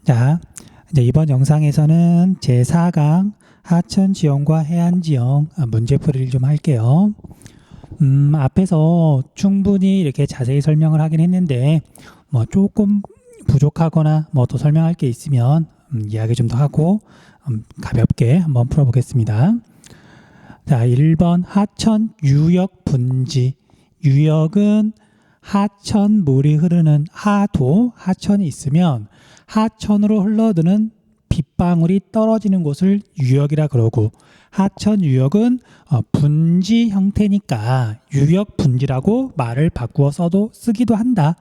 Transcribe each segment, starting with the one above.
자, 이제 이번 영상에서는 제4강 하천지형과 해안지형 문제풀이를 좀 할게요. 앞에서 충분히 이렇게 자세히 설명을 하긴 했는데 뭐 조금 부족하거나 뭐 더 설명할 게 있으면 이야기 좀 더 하고 가볍게 한번 풀어보겠습니다. 자, 1번 하천 유역 분지. 유역은 하천 물이 흐르는 하도, 하천이 있으면 하천으로 흘러드는 빗방울이 떨어지는 곳을 유역이라 그러고, 하천 유역은 분지 형태니까 유역 분지라고 말을 바꾸어 쓰기도 한다.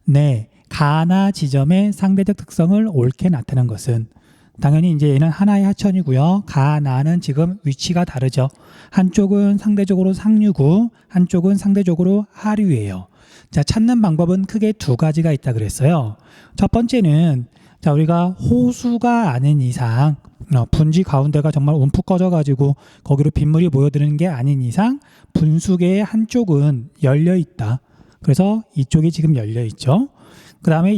네, 가나 지점의 상대적 특성을 옳게 나타낸 것은, 당연히 이제 얘는 하나의 하천이고요. 가나는 지금 위치가 다르죠. 한쪽은 상대적으로 상류고 한쪽은 상대적으로 하류예요. 자, 찾는 방법은 크게 두 가지가 있다 그랬어요. 첫 번째는, 자, 우리가 호수가 아닌 이상, 분지 가운데가 정말 움푹 꺼져 가지고 거기로 빗물이 모여드는 게 아닌 이상 분수계의 한쪽은 열려 있다. 그래서 이쪽이 지금 열려 있죠. 그다음에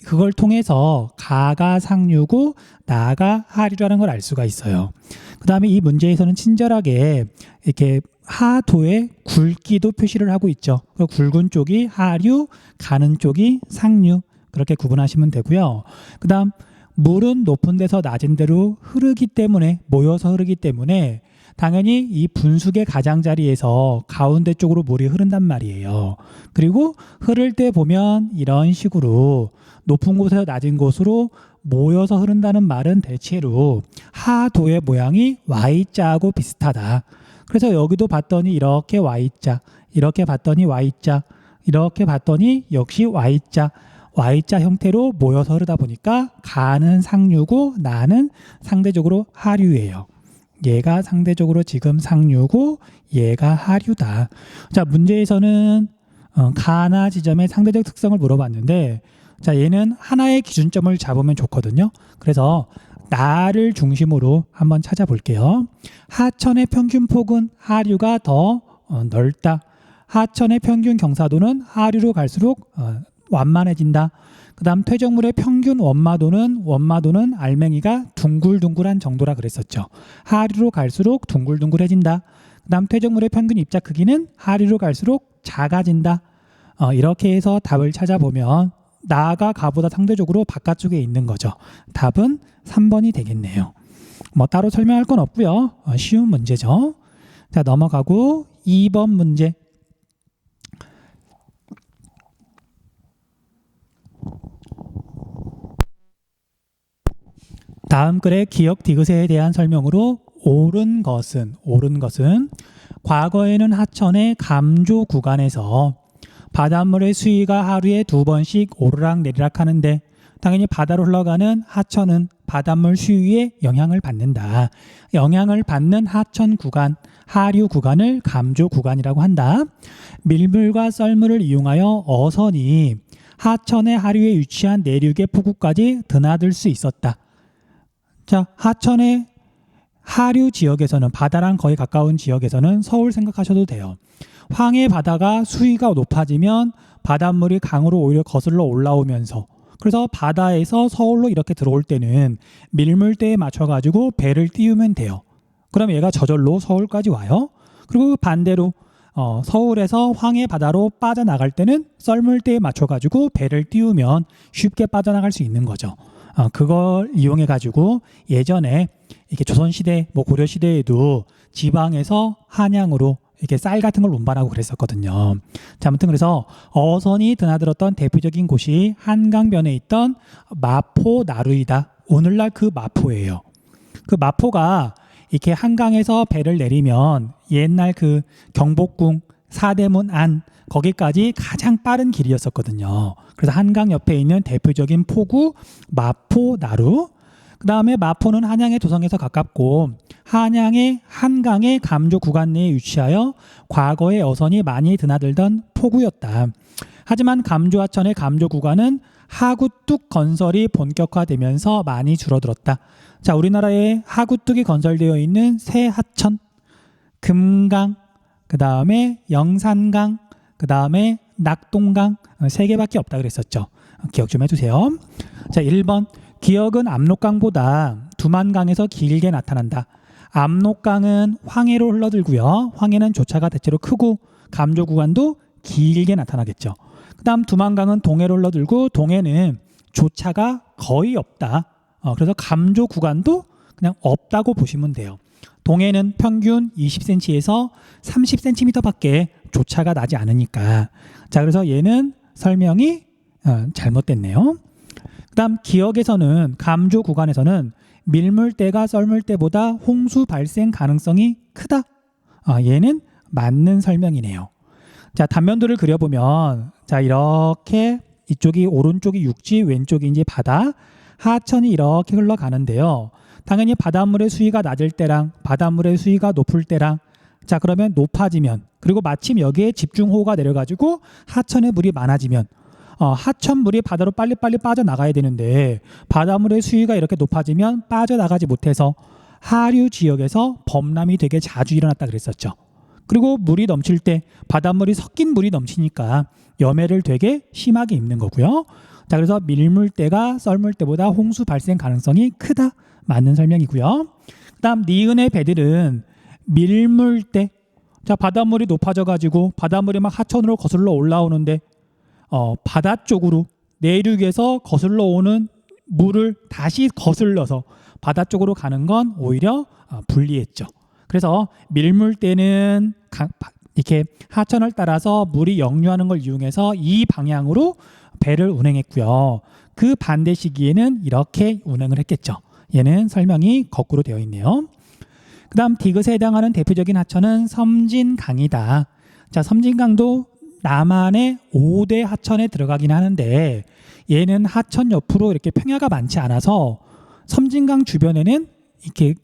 그걸 통해서 가가 상류고 나가 하류라는 걸 알 수가 있어요. 그 다음에 이 문제에서는 친절하게 이렇게 하도의 굵기도 표시를 하고 있죠. 그 굵은 쪽이 하류, 가는 쪽이 상류, 그렇게 구분하시면 되고요. 그 다음 물은 높은 데서 낮은 데로 흐르기 때문에, 모여서 흐르기 때문에 당연히 이 분수계 가장자리에서 가운데 쪽으로 물이 흐른단 말이에요. 그리고 흐를 때 보면 이런 식으로 높은 곳에서 낮은 곳으로 모여서 흐른다는 말은 대체로 하도의 모양이 Y자하고 비슷하다. 그래서 여기도 봤더니 이렇게 Y자, 이렇게 봤더니 Y자, 이렇게 봤더니 역시 Y자, Y자 형태로 모여서 흐르다 보니까 가는 상류고 나는 상대적으로 하류예요. 얘가 상대적으로 지금 상류고 얘가 하류다. 자, 문제에서는 가나 지점의 상대적 특성을 물어봤는데, 자, 얘는 하나의 기준점을 잡으면 좋거든요. 그래서 나를 중심으로 한번 찾아볼게요. 하천의 평균 폭은 하류가 더 넓다. 하천의 평균 경사도는 하류로 갈수록 완만해진다. 그 다음 퇴적물의 평균 원마도는 알맹이가 둥글둥글한 정도라 그랬었죠. 하류로 갈수록 둥글둥글해진다. 그 다음 퇴적물의 평균 입자 크기는 하류로 갈수록 작아진다. 이렇게 해서 답을 찾아보면 나가 가보다 상대적으로 바깥쪽에 있는 거죠. 답은 3번이 되겠네요. 뭐 따로 설명할 건 없고요. 쉬운 문제죠. 자, 넘어가고 2번 문제. 다음 글의 기역 디귿에 대한 설명으로 옳은 것은 과거에는 하천의 감조 구간에서 바닷물의 수위가 하루에 2번씩 오르락 내리락 하는데, 당연히 바다로 흘러가는 하천은 바닷물 수위에 영향을 받는다. 영향을 받는 하천 구간, 하류 구간을 감조 구간이라고 한다. 밀물과 썰물을 이용하여 어선이 하천의 하류에 위치한 내륙의 포구까지 드나들 수 있었다. 자, 하천의 하류 지역에서는, 바다랑 거의 가까운 지역에서는 서울 생각하셔도 돼요. 황해 바다가 수위가 높아지면 바닷물이 강으로 오히려 거슬러 올라오면서, 그래서 바다에서 서울로 이렇게 들어올 때는 밀물대에 맞춰가지고 배를 띄우면 돼요. 그럼 얘가 저절로 서울까지 와요. 그리고 반대로 서울에서 황해 바다로 빠져나갈 때는 썰물대에 맞춰가지고 배를 띄우면 쉽게 빠져나갈 수 있는 거죠. 그걸 이용해 가지고 예전에 이렇게 조선시대, 고려시대에도 지방에서 한양으로 이렇게 쌀 같은 걸 운반하고 그랬었거든요. 자, 아무튼 그래서 어선이 드나들었던 대표적인 곳이 한강변에 있던 마포 나루이다. 오늘날 그 마포예요. 그 마포가 이렇게 한강에서 배를 내리면 옛날 그 경복궁 사대문 안 거기까지 가장 빠른 길이었었거든요. 그래서 한강 옆에 있는 대표적인 포구 마포 나루. 그 다음에 마포는 한양의 도성에서 가깝고 한양의 한강의 감조 구간 내에 위치하여 과거에 어선이 많이 드나들던 포구였다. 하지만 감조하천의 감조 구간은 하구뚝 건설이 본격화되면서 많이 줄어들었다. 자, 우리나라에 하구뚝이 건설되어 있는 새 하천, 금강, 그 다음에 영산강, 그 다음에 낙동강, 3개밖에 없다 그랬었죠. 기억 좀 해주세요. 자, 1번 기역은 압록강보다 두만강에서 길게 나타난다. 압록강은 황해로 흘러들고요. 황해는 조차가 대체로 크고 감조 구간도 길게 나타나겠죠. 그 다음 두만강은 동해로 흘러들고 동해는 조차가 거의 없다. 그래서 감조 구간도 그냥 없다고 보시면 돼요. 동해는 평균 20cm에서 30cm밖에 조차가 나지 않으니까. 자, 그래서 얘는 설명이 잘못됐네요. 그 다음 기역에서는 감조 구간에서는 밀물대가 썰물대보다 홍수 발생 가능성이 크다. 얘는 맞는 설명이네요. 자, 단면도를 그려보면 자, 이렇게 이쪽이 오른쪽이 육지, 왼쪽이 이제 바다, 하천이 이렇게 흘러가는데요. 당연히 바닷물의 수위가 낮을 때랑 바닷물의 수위가 높을 때랑 자, 그러면 높아지면 그리고 마침 여기에 집중호우가 내려가지고 하천의 물이 많아지면 하천 물이 바다로 빨리빨리 빠져나가야 되는데 바닷물의 수위가 이렇게 높아지면 빠져나가지 못해서 하류 지역에서 범람이 되게 자주 일어났다 그랬었죠. 그리고 물이 넘칠 때 바닷물이 섞인 물이 넘치니까 염해를 되게 심하게 입는 거고요. 자, 그래서 밀물대가 썰물대보다 홍수 발생 가능성이 크다. 맞는 설명이고요. 그 다음 니은의 배들은 밀물대. 자, 바닷물이 높아져 가지고 바닷물이 막 하천으로 거슬러 올라오는데 바다 쪽으로 내륙에서 거슬러 오는 물을 다시 거슬러서 바다 쪽으로 가는 건 오히려 불리했죠. 그래서 밀물대는 이렇게 하천을 따라서 물이 역류하는 걸 이용해서 이 방향으로 배를 운행했고요. 그 반대 시기에는 이렇게 운행을 했겠죠. 얘는 설명이 거꾸로 되어 있네요. 그 다음 디귿에 해당하는 대표적인 하천은 섬진강이다. 자, 섬진강도 남한의 5대 하천에 들어가긴 하는데 얘는 하천 옆으로 이렇게 평야가 많지 않아서 섬진강 주변에는 이렇게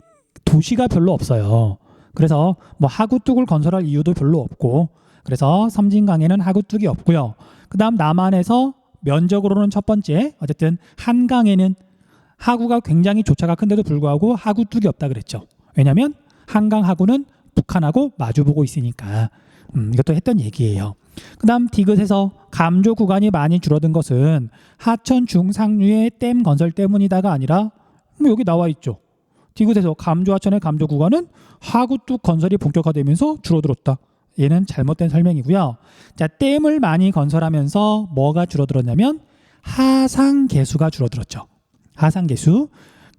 도시가 별로 없어요. 그래서 뭐 하구뚝을 건설할 이유도 별로 없고 그래서 섬진강에는 하구뚝이 없고요. 그 다음 남한에서 면적으로는 첫 번째 어쨌든 한강에는 하구가 굉장히 조차가 큰데도 불구하고 하구뚝이 없다 그랬죠. 왜냐하면 한강 하구는 북한하고 마주보고 있으니까 이것도 했던 얘기예요. 그 다음 디귿에서 감조 구간이 많이 줄어든 것은 하천 중상류의 댐 건설 때문이다가 아니라 여기 나와 있죠. 디귿에서 감조 하천의 감조 구간은 하구뚝 건설이 본격화되면서 줄어들었다. 얘는 잘못된 설명이고요. 자, 댐을 많이 건설하면서 뭐가 줄어들었냐면 하상 개수가 줄어들었죠. 하상 개수.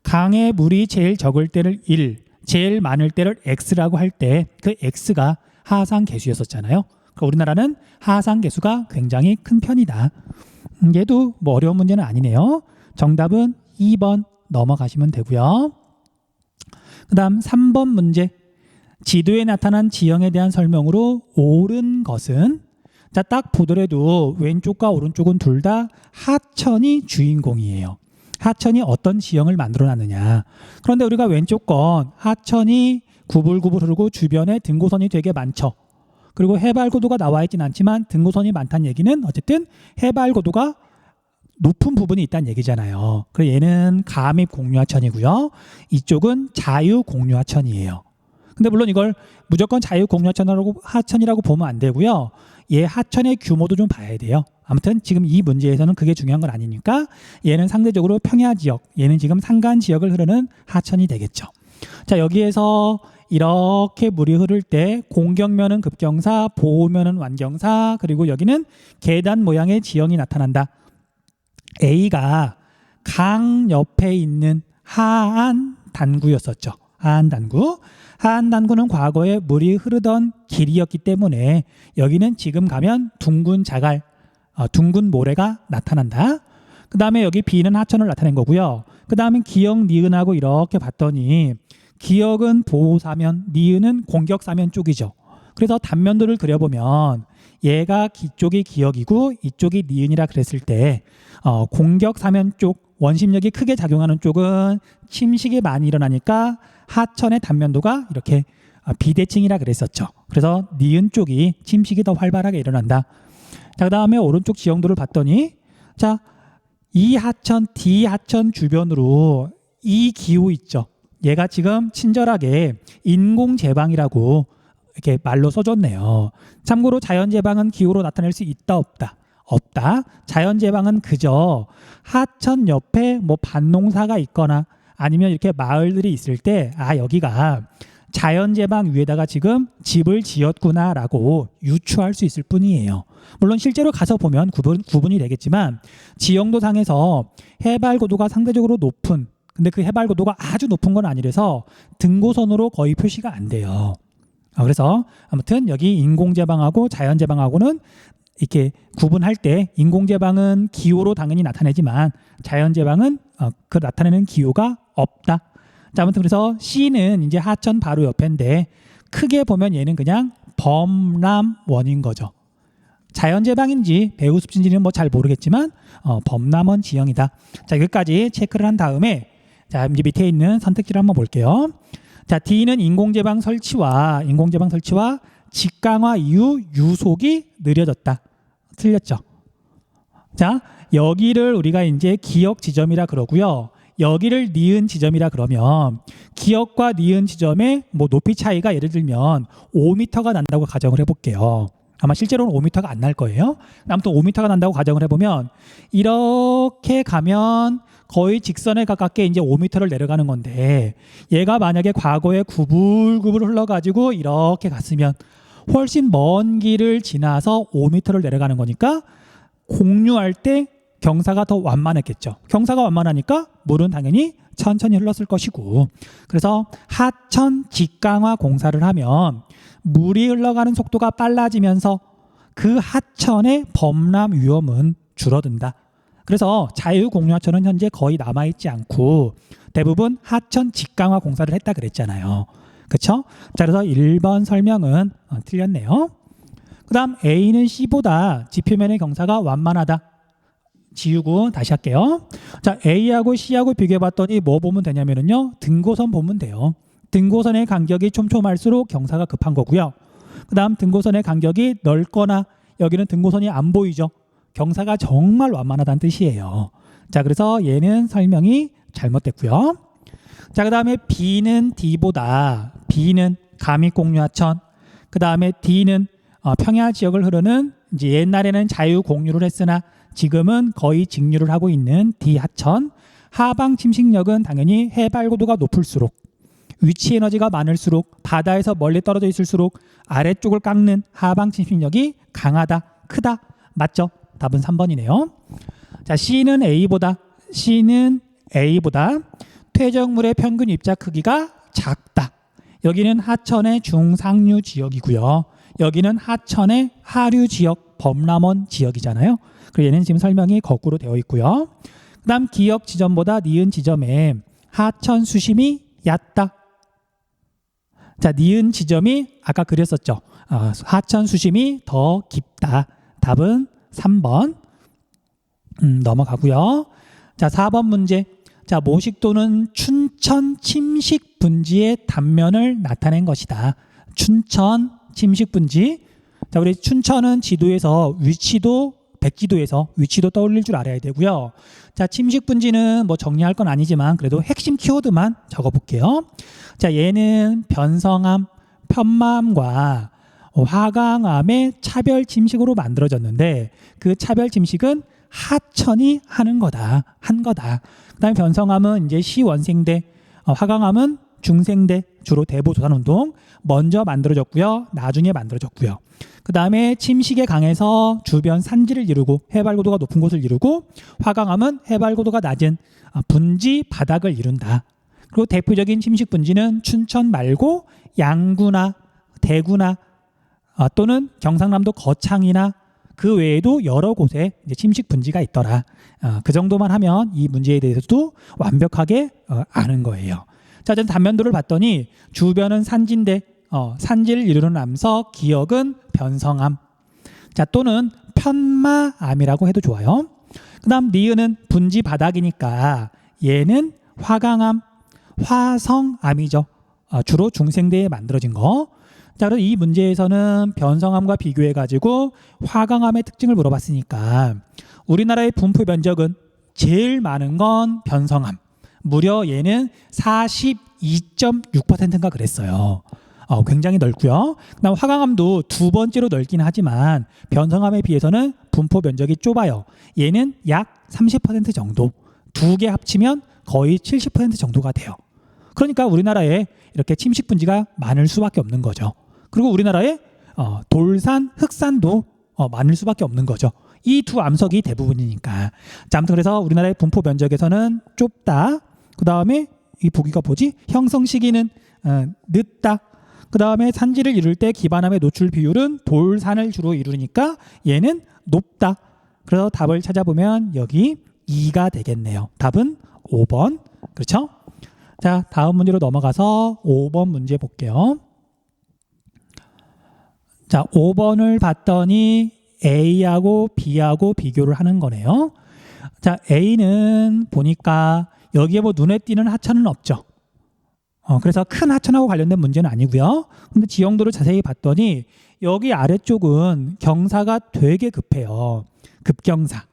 강의 물이 제일 적을 때를 1, 제일 많을 때를 X라고 할 때 그 X가 하상 개수였었잖아요. 그러니까 우리나라는 하상 개수가 굉장히 큰 편이다. 얘도 뭐 어려운 문제는 아니네요. 정답은 2번 넘어가시면 되고요. 그 다음 3번 문제. 지도에 나타난 지형에 대한 설명으로 옳은 것은 자, 딱 보더라도 왼쪽과 오른쪽은 둘 다 하천이 주인공이에요. 하천이 어떤 지형을 만들어 놨느냐. 그런데 우리가 왼쪽 건 하천이 구불구불 흐르고 주변에 등고선이 되게 많죠. 그리고 해발고도가 나와 있진 않지만 등고선이 많다는 얘기는 어쨌든 해발고도가 높은 부분이 있다는 얘기잖아요. 그래서 얘는 가압 공유하천이고요. 이쪽은 자유 공유하천이에요. 근데 물론 이걸 무조건 자유 공유하천이라고 보면 안 되고요. 얘 하천의 규모도 좀 봐야 돼요. 아무튼 지금 이 문제에서는 그게 중요한 건 아니니까 얘는 상대적으로 평야 지역, 얘는 지금 산간 지역을 흐르는 하천이 되겠죠. 자, 여기에서 이렇게 물이 흐를 때 공경면은 급경사, 보호면은 완경사, 그리고 여기는 계단 모양의 지형이 나타난다. A가 강 옆에 있는 하안 단구였었죠. 하안 단구. 하안 단구는 과거에 물이 흐르던 길이었기 때문에 여기는 지금 가면 둥근 자갈, 둥근 모래가 나타난다. 그 다음에 여기 B는 하천을 나타낸 거고요. 그 다음에 기역, 니은하고 이렇게 봤더니 기역은 보호사면, 니은은 공격사면 쪽이죠. 그래서 단면도를 그려보면 얘가 이쪽이 기역이고 이쪽이 니은이라 그랬을 때 공격사면 쪽, 원심력이 크게 작용하는 쪽은 침식이 많이 일어나니까 하천의 단면도가 이렇게 비대칭이라 그랬었죠. 그래서 니은 쪽이 침식이 더 활발하게 일어난다. 자, 그 다음에 오른쪽 지형도를 봤더니 자, 이 하천, D 하천 주변으로 이 기후 있죠. 얘가 지금 친절하게 인공제방이라고 이렇게 말로 써줬네요. 참고로 자연제방은 기후로 나타낼 수 있다 없다. 없다. 자연재방은 그저 하천 옆에 뭐 밭농사가 있거나 아니면 이렇게 마을들이 있을 때 여기가 자연재방 위에다가 지금 집을 지었구나라고 유추할 수 있을 뿐이에요. 물론 실제로 가서 보면 구분이 되겠지만 지형도상에서 해발 고도가 상대적으로 높은, 근데 그 해발 고도가 아주 높은 건 아니라서 등고선으로 거의 표시가 안 돼요. 그래서 아무튼 여기 인공재방하고 자연재방하고는 이렇게 구분할 때 인공재방은 기호로 당연히 나타내지만 자연재방은 그 나타내는 기호가 없다. 자, 아무튼 그래서 C는 이제 하천 바로 옆인데 크게 보면 얘는 그냥 범람원인 거죠. 자연재방인지 배후습진지는 뭐 잘 모르겠지만 범람원 지형이다. 자, 여기까지 체크를 한 다음에 자, 이제 밑에 있는 선택지를 한번 볼게요. 자, D는 인공재방 설치와 직강화 이후 유속이 느려졌다. 틀렸죠? 자, 여기를 우리가 이제 기역 지점이라 그러고요. 여기를 니은 지점이라 그러면 기역과 니은 지점의 뭐 높이 차이가 예를 들면 5m가 난다고 가정을 해볼게요. 아마 실제로는 5m가 안 날 거예요. 아무튼 5m가 난다고 가정을 해보면 이렇게 가면 거의 직선에 가깝게 이제 5m를 내려가는 건데 얘가 만약에 과거에 구불구불 흘러가지고 이렇게 갔으면 훨씬 먼 길을 지나서 5m를 내려가는 거니까 공유할 때 경사가 더 완만했겠죠. 경사가 완만하니까 물은 당연히 천천히 흘렀을 것이고, 그래서 하천 직강화 공사를 하면 물이 흘러가는 속도가 빨라지면서 그 하천의 범람 위험은 줄어든다. 그래서 자유공유하천은 현재 거의 남아있지 않고 대부분 하천 직강화 공사를 했다 그랬잖아요. 그렇죠? 자, 그래서 1번 설명은 틀렸네요. 그 다음 A는 C보다 지표면의 경사가 완만하다. 지우고 다시 할게요. 자, A하고 C하고 비교해봤더니 뭐 보면 되냐면요, 등고선 보면 돼요. 등고선의 간격이 촘촘할수록 경사가 급한 거고요. 그 다음 등고선의 간격이 넓거나 여기는 등고선이 안 보이죠. 경사가 정말 완만하다는 뜻이에요. 자, 그래서 얘는 설명이 잘못됐고요. 자, 그 다음에 B는 D보다, B는 가믹공유하천, 그 다음에 D는 평야 지역을 흐르는, 이제 옛날에는 자유공유를 했으나 지금은 거의 직류를 하고 있는 D하천. 하방 침식력은 당연히 해발 고도가 높을수록, 위치 에너지가 많을수록, 바다에서 멀리 떨어져 있을수록 아래쪽을 깎는 하방 침식력이 강하다, 크다. 맞죠? 답은 3번이네요. 자, C는 A보다 퇴적물의 평균 입자 크기가 작다. 여기는 하천의 중상류 지역이고요. 여기는 하천의 하류 지역, 범람원 지역이잖아요. 그리고 얘는 지금 설명이 거꾸로 되어 있고요. 그 다음 기역 지점보다 니은 지점에 하천 수심이 얕다. 자, 니은 지점이 아까 그렸었죠. 하천 수심이 더 깊다. 답은 3번. 넘어가고요. 자, 4번 문제. 자, 모식도는 춘천 침식 분지의 단면을 나타낸 것이다. 춘천 침식 분지. 자, 우리 춘천은 지도에서 위치도, 백지도에서 위치도 떠올릴 줄 알아야 되고요. 자, 침식 분지는 뭐 정리할 건 아니지만 그래도 핵심 키워드만 적어 볼게요. 자, 얘는 변성암, 편마암과 화강암의 차별 침식으로 만들어졌는데 그 차별 침식은 하천이 한 거다. 그 다음에 변성암은 이제 시원생대, 화강암은 중생대, 주로 대보조산운동 먼저 만들어졌고요. 나중에 만들어졌고요. 그 다음에 침식에 강해서 주변 산지를 이루고 해발고도가 높은 곳을 이루고, 화강암은 해발고도가 낮은 분지 바닥을 이룬다. 그리고 대표적인 침식 분지는 춘천 말고 양구나 대구나 또는 경상남도 거창이나 그 외에도 여러 곳에 이제 침식 분지가 있더라. 그 정도만 하면 이 문제에 대해서도 완벽하게 아는 거예요. 자, 전 단면도를 봤더니 주변은 산지인데 산지를 이루는 암석, 기역은 변성암. 자, 또는 편마암이라고 해도 좋아요. 그 다음 니은은 분지 바닥이니까 얘는 화강암, 화성암이죠. 주로 중생대에 만들어진 거. 자, 그래서 이 문제에서는 변성암과 비교해가지고 화강암의 특징을 물어봤으니까 우리나라의 분포 면적은 제일 많은 건 변성암. 무려 얘는 42.6%인가 그랬어요. 굉장히 넓고요. 그다음 화강암도 두 번째로 넓긴 하지만 변성암에 비해서는 분포 면적이 좁아요. 얘는 약 30% 정도. 두 개 합치면 거의 70% 정도가 돼요. 그러니까 우리나라에 이렇게 침식 분지가 많을 수밖에 없는 거죠. 그리고 우리나라에 돌산, 흑산도 많을 수밖에 없는 거죠. 이 두 암석이 대부분이니까. 자, 아무튼 그래서 우리나라의 분포 면적에서는 좁다. 그 다음에 이 보기가 뭐지? 형성 시기는 늦다. 그 다음에 산지를 이룰 때 기반암의 노출 비율은 돌산을 주로 이루니까 얘는 높다. 그래서 답을 찾아보면 여기 2가 되겠네요. 답은 5번. 그렇죠? 자, 다음 문제로 넘어가서 5번 문제 볼게요. 자, 5번을 봤더니 A하고 B하고 비교를 하는 거네요. 자, A는 보니까 여기에 뭐 눈에 띄는 하천은 없죠. 그래서 큰 하천하고 관련된 문제는 아니고요. 근데 지형도를 자세히 봤더니 여기 아래쪽은 경사가 되게 급해요. 급경사.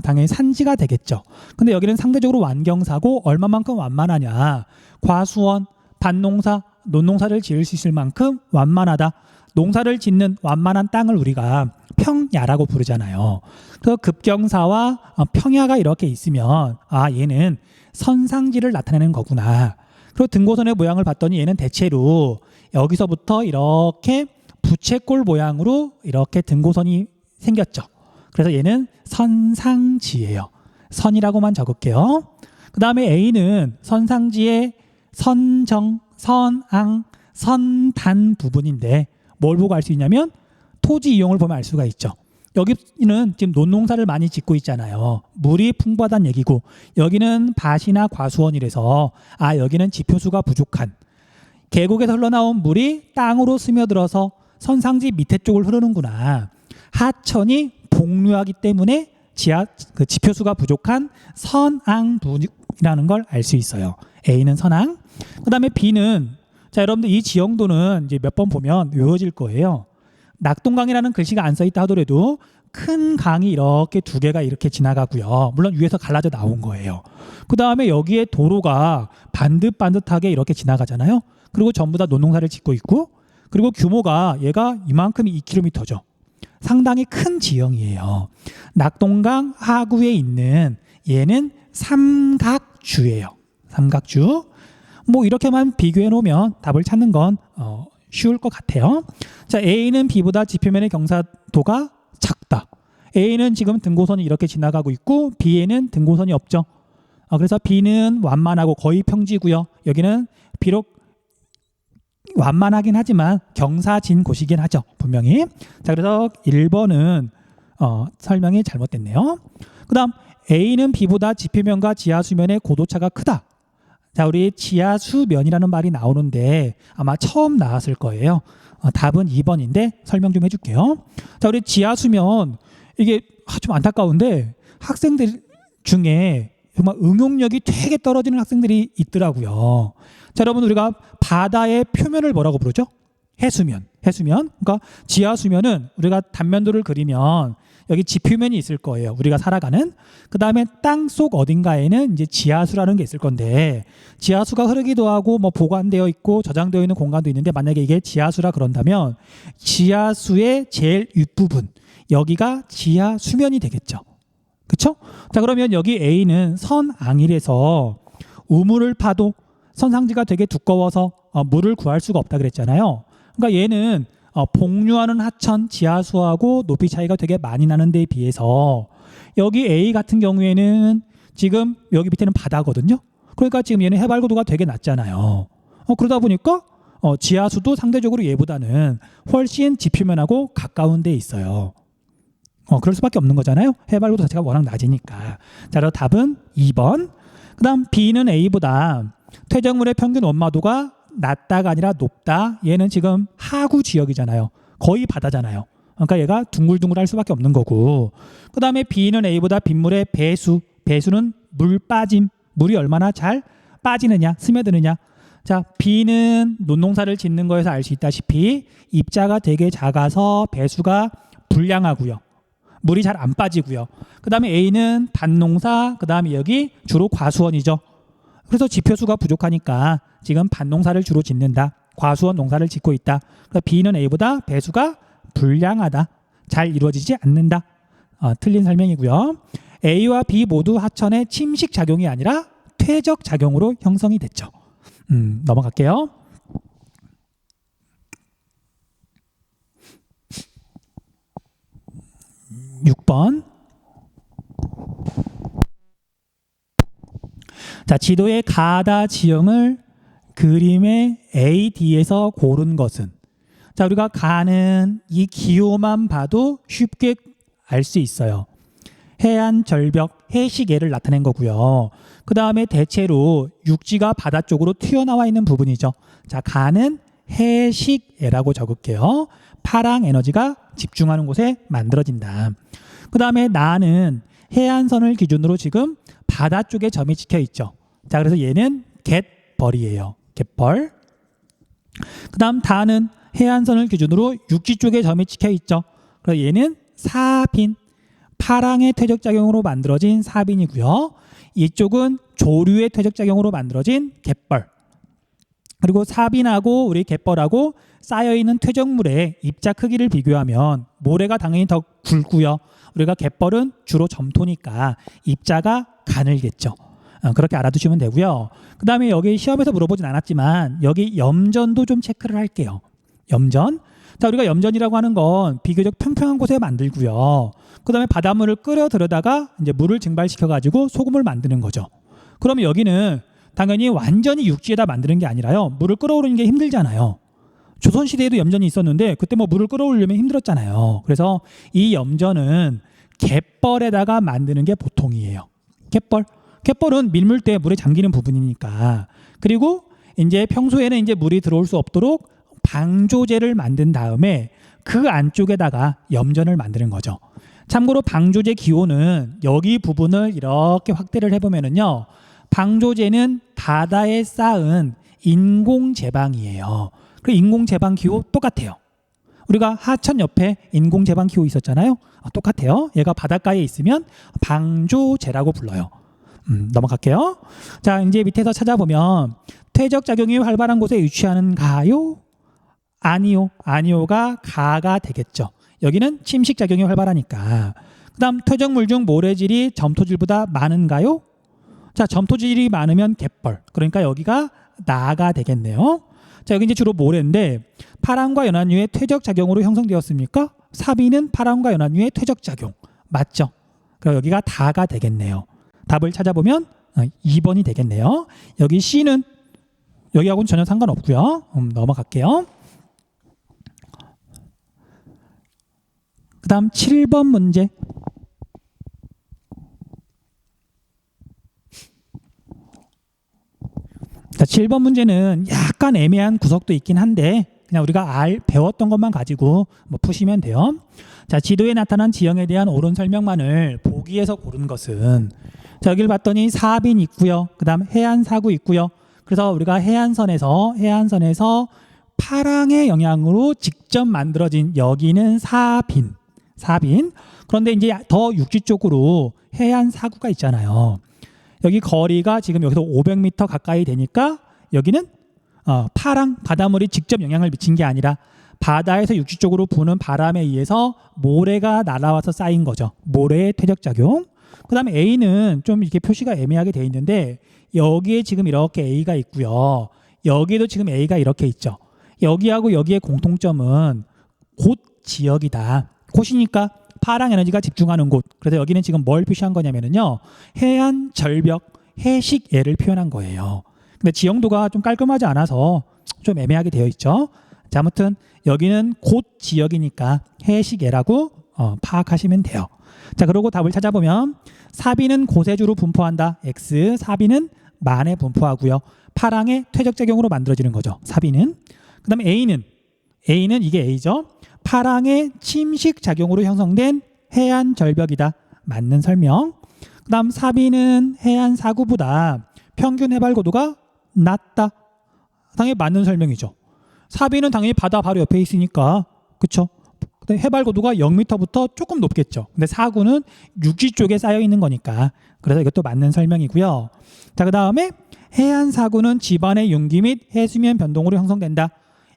당연히 산지가 되겠죠. 근데 여기는 상대적으로 완경사고 얼마만큼 완만하냐. 과수원, 밭농사, 논농사를 지을 수 있을 만큼 완만하다. 농사를 짓는 완만한 땅을 우리가 평야라고 부르잖아요. 그 급경사와 평야가 이렇게 있으면 얘는 선상지를 나타내는 거구나. 그리고 등고선의 모양을 봤더니 얘는 대체로 여기서부터 이렇게 부채꼴 모양으로 이렇게 등고선이 생겼죠. 그래서 얘는 선상지예요. 선이라고만 적을게요. 그 다음에 A는 선상지의 선정, 선앙, 선단 부분인데 뭘 보고 알 수 있냐면 토지 이용을 보면 알 수가 있죠. 여기는 지금 논농사를 많이 짓고 있잖아요. 물이 풍부하다는 얘기고 여기는 밭이나 과수원이라서 여기는 지표수가 부족한 계곡에서 흘러나온 물이 땅으로 스며들어서 선상지 밑에 쪽을 흐르는구나. 하천이 복류하기 때문에 지표수가 부족한 선앙분이라는 걸 알 수 있어요. A는 선앙. 그 다음에 B는 자, 여러분들 이 지형도는 이제 몇 번 보면 외워질 거예요. 낙동강이라는 글씨가 안 써있다 하더라도 큰 강이 이렇게 두 개가 이렇게 지나가고요. 물론 위에서 갈라져 나온 거예요. 그 다음에 여기에 도로가 반듯반듯하게 이렇게 지나가잖아요. 그리고 전부 다 논농사를 짓고 있고 그리고 규모가 얘가 이만큼이 2km죠. 상당히 큰 지형이에요. 낙동강 하구에 있는 얘는 삼각주예요. 삼각주. 뭐 이렇게만 비교해 놓으면 답을 찾는 건 쉬울 것 같아요. 자, A는 B보다 지표면의 경사도가 작다. A는 지금 등고선이 이렇게 지나가고 있고 B에는 등고선이 없죠. 그래서 B는 완만하고 거의 평지고요. 여기는 비록 완만하긴 하지만 경사진 곳이긴 하죠. 분명히. 자, 그래서 1번은 설명이 잘못됐네요. 그 다음 A는 B보다 지표면과 지하수면의 고도차가 크다. 자, 우리 지하수면이라는 말이 나오는데 아마 처음 나왔을 거예요. 답은 2번인데 설명 좀 해줄게요. 자, 우리 지하수면 이게 좀 안타까운데 학생들 중에 정말 응용력이 되게 떨어지는 학생들이 있더라고요. 자, 여러분 우리가 바다의 표면을 뭐라고 부르죠? 해수면. 그러니까 지하수면은 우리가 단면도를 그리면 여기 지표면이 있을 거예요. 우리가 살아가는. 그 다음에 땅속 어딘가에는 이제 지하수라는 게 있을 건데 지하수가 흐르기도 하고 뭐 보관되어 있고 저장되어 있는 공간도 있는데 만약에 이게 지하수라 그런다면 지하수의 제일 윗부분 여기가 지하수면이 되겠죠. 그렇죠? 자, 그러면 여기 A는 선앙이라서 우물을 파도 선상지가 되게 두꺼워서 물을 구할 수가 없다 그랬잖아요. 그러니까 얘는 복류하는 하천 지하수하고 높이 차이가 되게 많이 나는 데에 비해서 여기 A 같은 경우에는 지금 여기 밑에는 바다거든요. 그러니까 지금 얘는 해발고도가 되게 낮잖아요. 그러다 보니까 지하수도 상대적으로 얘보다는 훨씬 지표면하고 가까운 데에 있어요. 그럴 수밖에 없는 거잖아요. 해발고도 자체가 워낙 낮으니까. 자, 그래서 답은 2번. 그 다음 B는 A보다 퇴적물의 평균 원마도가 낮다가 아니라 높다. 얘는 지금 하구 지역이잖아요. 거의 바다잖아요. 그러니까 얘가 둥글둥글할 수밖에 없는 거고. 그 다음에 B는 A보다 빗물의 배수는 물 빠짐. 물이 얼마나 잘 빠지느냐, 스며드느냐. 자, B는 논농사를 짓는 거에서 알 수 있다시피 입자가 되게 작아서 배수가 불량하고요. 물이 잘 안 빠지고요. 그 다음에 A는 밭농사, 그 다음에 여기 주로 과수원이죠. 그래서 지표수가 부족하니까 지금 밭농사를 주로 짓는다. 과수원 농사를 짓고 있다. 그러니까 B는 A보다 배수가 불량하다. 잘 이루어지지 않는다. 틀린 설명이고요. A와 B 모두 하천의 침식 작용이 아니라 퇴적 작용으로 형성이 됐죠. 넘어갈게요. 6번. 자, 지도의 가다 지형을 그림의 AD에서 고른 것은, 자, 우리가 가는 이 기호만 봐도 쉽게 알 수 있어요. 해안 절벽 해식애를 나타낸 거고요. 그 다음에 대체로 육지가 바다 쪽으로 튀어나와 있는 부분이죠. 자, 가는 해식애라고 적을게요. 파랑 에너지가 집중하는 곳에 만들어진다. 그 다음에 나는 해안선을 기준으로 지금 바다 쪽에 점이 찍혀 있죠. 자, 그래서 얘는 갯벌이에요. 갯벌. 그 다음 다는 해안선을 기준으로 육지 쪽에 점이 찍혀 있죠. 그래서 얘는 사빈. 파랑의 퇴적작용으로 만들어진 사빈이고요. 이쪽은 조류의 퇴적작용으로 만들어진 갯벌. 그리고 사빈하고 우리 갯벌하고 쌓여있는 퇴적물의 입자 크기를 비교하면 모래가 당연히 더 굵고요. 우리가 갯벌은 주로 점토니까 입자가 가늘겠죠. 그렇게 알아두시면 되고요. 그 다음에 여기 시험에서 물어보진 않았지만 여기 염전도 좀 체크를 할게요. 염전. 자, 우리가 염전이라고 하는 건 비교적 평평한 곳에 만들고요. 그 다음에 바닷물을 끓여 들여다가 이제 물을 증발시켜 가지고 소금을 만드는 거죠. 그러면 여기는 당연히 완전히 육지에다 만드는 게 아니라요. 물을 끌어오르는 게 힘들잖아요. 조선시대에도 염전이 있었는데 그때 뭐 물을 끌어오르려면 힘들었잖아요. 그래서 이 염전은 갯벌에다가 만드는 게 보통이에요. 갯벌. 갯벌은 밀물 때 물에 잠기는 부분이니까. 그리고 이제 평소에는 이제 물이 들어올 수 없도록 방조제를 만든 다음에 그 안쪽에다가 염전을 만드는 거죠. 참고로 방조제 기호는 여기 부분을 이렇게 확대를 해보면은요. 방조제는 바다에 쌓은 인공제방이에요. 그 인공제방 기호 똑같아요. 우리가 하천 옆에 인공제방 기호 있었잖아요. 똑같아요. 얘가 바닷가에 있으면 방조제라고 불러요. 넘어갈게요. 자, 이제 밑에서 찾아보면 퇴적작용이 활발한 곳에 위치하는가요? 아니요. 아니요가 가가 되겠죠. 여기는 침식작용이 활발하니까. 그 다음 퇴적물 중 모래질이 점토질보다 많은가요? 자, 점토질이 많으면 갯벌. 그러니까 여기가 나가 되겠네요. 자, 여기 이제 주로 모래인데 파랑과 연안유의 퇴적작용으로 형성되었습니까? 사비는 파랑과 연안유의 퇴적작용. 맞죠? 그럼 여기가 다가 되겠네요. 답을 찾아보면 2번이 되겠네요. 여기 C는 여기하고는 전혀 상관없고요. 넘어갈게요. 그 다음 7번 문제. 자, 7번 문제는 약간 애매한 구석도 있긴 한데 그냥 우리가 배웠던 것만 가지고 뭐 푸시면 돼요. 자, 지도에 나타난 지형에 대한 옳은 설명만을 보기에서 고른 것은, 자, 여기를 봤더니 사빈 있고요. 그 다음 해안사구 있고요. 그래서 우리가 해안선에서 파랑의 영향으로 직접 만들어진 여기는 사빈. 그런데 이제 더 육지 쪽으로 해안사구가 있잖아요. 여기 거리가 지금 여기서 500m 가까이 되니까 여기는 파랑 바닷물이 직접 영향을 미친 게 아니라 바다에서 육지 쪽으로 부는 바람에 의해서 모래가 날아와서 쌓인 거죠. 모래의 퇴적작용. 그 다음에 A는 좀 이렇게 표시가 애매하게 돼 있는데 여기에 지금 이렇게 A가 있고요. 여기에도 지금 A가 이렇게 있죠. 여기하고 여기의 공통점은 곳 지역이다. 곳이니까 파랑 에너지가 집중하는 곳. 그래서 여기는 지금 뭘 표시한 거냐면요. 해안 절벽 해식애를 표현한 거예요. 근데 지형도가 좀 깔끔하지 않아서 좀 애매하게 되어 있죠. 자, 아무튼 여기는 곳 지역이니까 해식애라고 파악하시면 돼요. 자, 그리고 답을 찾아보면 사비는 고세주로 분포한다. X. 사비는 만에 분포하고요. 파랑의 퇴적작용으로 만들어지는 거죠. 사비는. 그 다음에 A는 이게 A죠. 파랑의 침식작용으로 형성된 해안 절벽이다. 맞는 설명. 그 다음 사비는 해안 사구보다 평균 해발 고도가 낮다. 당연히 맞는 설명이죠. 사비는 당연히 바다 바로 옆에 있으니까, 그쵸? 해발 고도가 0m부터 조금 높겠죠. 근데 사구는 육지 쪽에 쌓여 있는 거니까 그래서 이것도 맞는 설명이고요. 자, 그 다음에 해안 사구는 지반의 융기 및 해수면 변동으로 형성된다.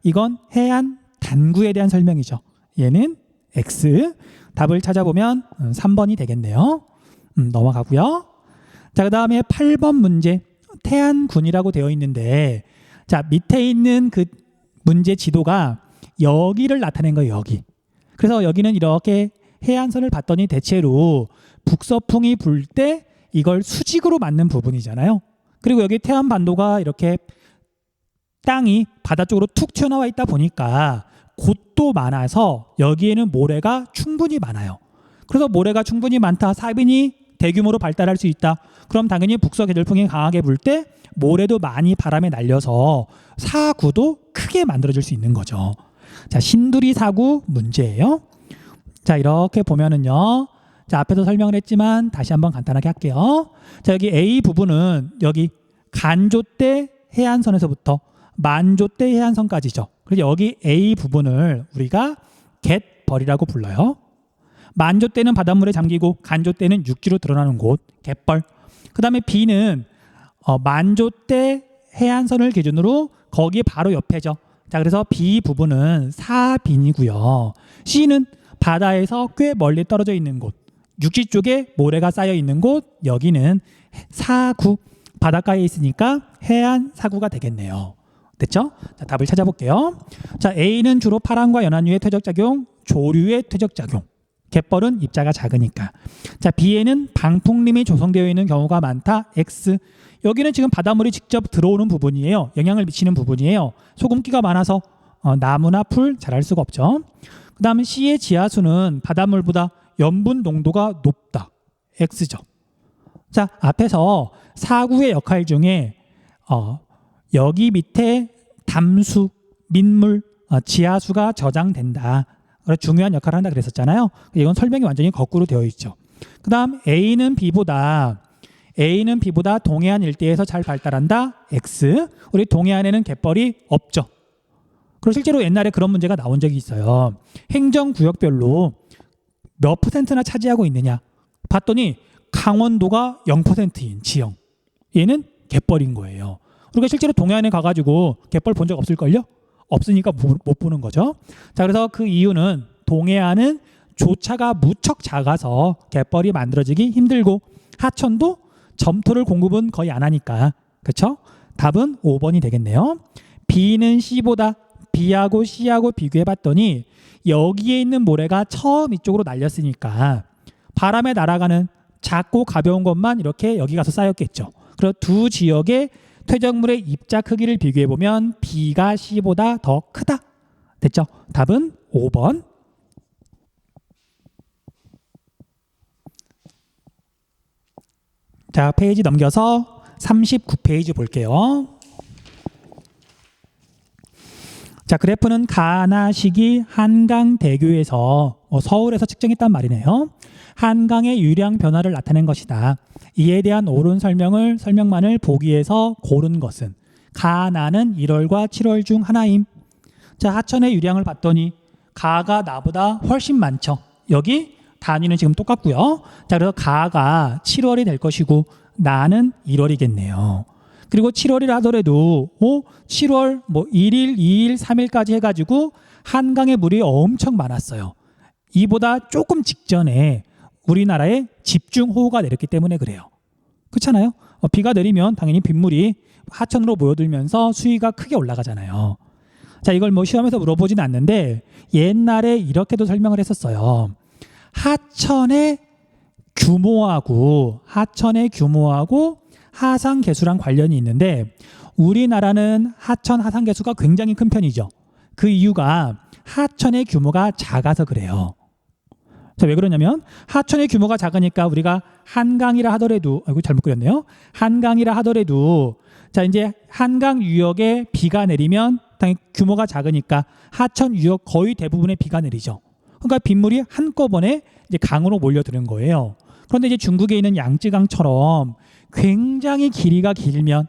이건 해안 단구에 대한 설명이죠. 얘는 X. 답을 찾아보면 3번이 되겠네요. 넘어가고요. 자, 그 다음에 8번 문제. 태안군이라고 되어 있는데, 자, 밑에 있는 그 문제 지도가 여기를 나타낸 거예요. 여기. 그래서 여기는 이렇게 해안선을 봤더니 대체로 북서풍이 불 때 이걸 수직으로 맞는 부분이잖아요. 그리고 여기 태안반도가 이렇게 땅이 바다 쪽으로 툭 튀어나와 있다 보니까 곳도 많아서 여기에는 모래가 충분히 많아요. 그래서 모래가 충분히 많다. 사변이 대규모로 발달할 수 있다. 그럼 당연히 북서 계절풍이 강하게 불 때 모래도 많이 바람에 날려서 사구도 크게 만들어질 수 있는 거죠. 자, 신두리 사구 문제예요. 자, 이렇게 보면은요. 자, 앞에서 설명을 했지만 다시 한번 간단하게 할게요. 자, 여기 A 부분은 여기 간조대 해안선에서부터 만조대 해안선까지죠. 그래서 여기 A 부분을 우리가 갯벌이라고 불러요. 만조대는 바닷물에 잠기고 간조대는 육지로 드러나는 곳, 갯벌. 그 다음에 B는 만조대 해안선을 기준으로 거기 바로 옆에죠. 자, 그래서 B 부분은 사빈이고요. C는 바다에서 꽤 멀리 떨어져 있는 곳, 육지 쪽에 모래가 쌓여 있는 곳, 여기는 사구, 바닷가에 있으니까 해안 사구가 되겠네요. 됐죠? 자, 답을 찾아볼게요. 자, A는 주로 파랑과 연안류의 퇴적작용, 조류의 퇴적작용. 갯벌은 입자가 작으니까. 자, B에는 방풍림이 조성되어 있는 경우가 많다. X. 여기는 지금 바닷물이 직접 들어오는 부분이에요. 영향을 미치는 부분이에요. 소금기가 많아서 나무나 풀 자랄 수가 없죠. 그 다음에 C의 지하수는 바닷물보다 염분 농도가 높다. X죠. 자, 앞에서 사구의 역할 중에 여기 밑에 담수, 민물, 지하수가 저장된다. 중요한 역할을 한다 그랬었잖아요. 이건 설명이 완전히 거꾸로 되어 있죠. 그 다음 A는 B보다 동해안 일대에서 잘 발달한다. X. 우리 동해안에는 갯벌이 없죠. 그리고 실제로 옛날에 그런 문제가 나온 적이 있어요. 행정구역별로 몇 %나 차지하고 있느냐 봤더니 강원도가 0%인 지형. 얘는 갯벌인 거예요. 우리가 실제로 동해안에 가가지고 갯벌 본 적 없을걸요? 없으니까 못 보는 거죠. 자, 그래서 그 이유는 동해안은 조차가 무척 작아서 갯벌이 만들어지기 힘들고 하천도 점토를 공급은 거의 안 하니까. 그렇죠? 답은 5번이 되겠네요. B는 C보다 B하고 C하고 비교해 봤더니 여기에 있는 모래가 처음 이쪽으로 날렸으니까 바람에 날아가는 작고 가벼운 것만 이렇게 여기 가서 쌓였겠죠. 그래서 두 지역의 퇴적물의 입자 크기를 비교해 보면 B가 C보다 더 크다. 됐죠? 답은 5번. 자, 페이지 넘겨서 39페이지 볼게요. 자, 그래프는 가나시기 한강대교에서 서울에서 측정했단 말이네요. 한강의 유량 변화를 나타낸 것이다. 이에 대한 옳은 설명만을 보기에서 고른 것은 가나는 1월과 7월 중 하나임. 자, 하천의 유량을 봤더니 가가 나보다 훨씬 많죠. 여기 단위는 지금 똑같고요. 자, 그래서 가가 7월이 될 것이고 나는 1월이겠네요. 그리고 7월이라 하더라도 7월 1일, 2일, 3일까지 해가지고 한강의 물이 엄청 많았어요. 이보다 조금 직전에 우리나라에 집중호우가 내렸기 때문에 그래요. 그렇잖아요? 비가 내리면 당연히 빗물이 하천으로 모여들면서 수위가 크게 올라가잖아요. 자, 이걸 시험에서 물어보진 않는데 옛날에 이렇게도 설명을 했었어요. 하천의 규모하고 하상 개수랑 관련이 있는데 우리나라는 하천 하상 개수가 굉장히 큰 편이죠. 그 이유가 하천의 규모가 작아서 그래요. 자, 왜 그러냐면 하천의 규모가 작으니까 우리가 한강이라 하더라도 잘못 그렸네요. 한강이라 하더라도 자, 이제 한강 유역에 비가 내리면 당연히 규모가 작으니까 하천 유역 거의 대부분의 비가 내리죠. 그러니까 빗물이 한꺼번에 이제 강으로 몰려드는 거예요. 그런데 이제 중국에 있는 양쯔강처럼 굉장히 길이가 길면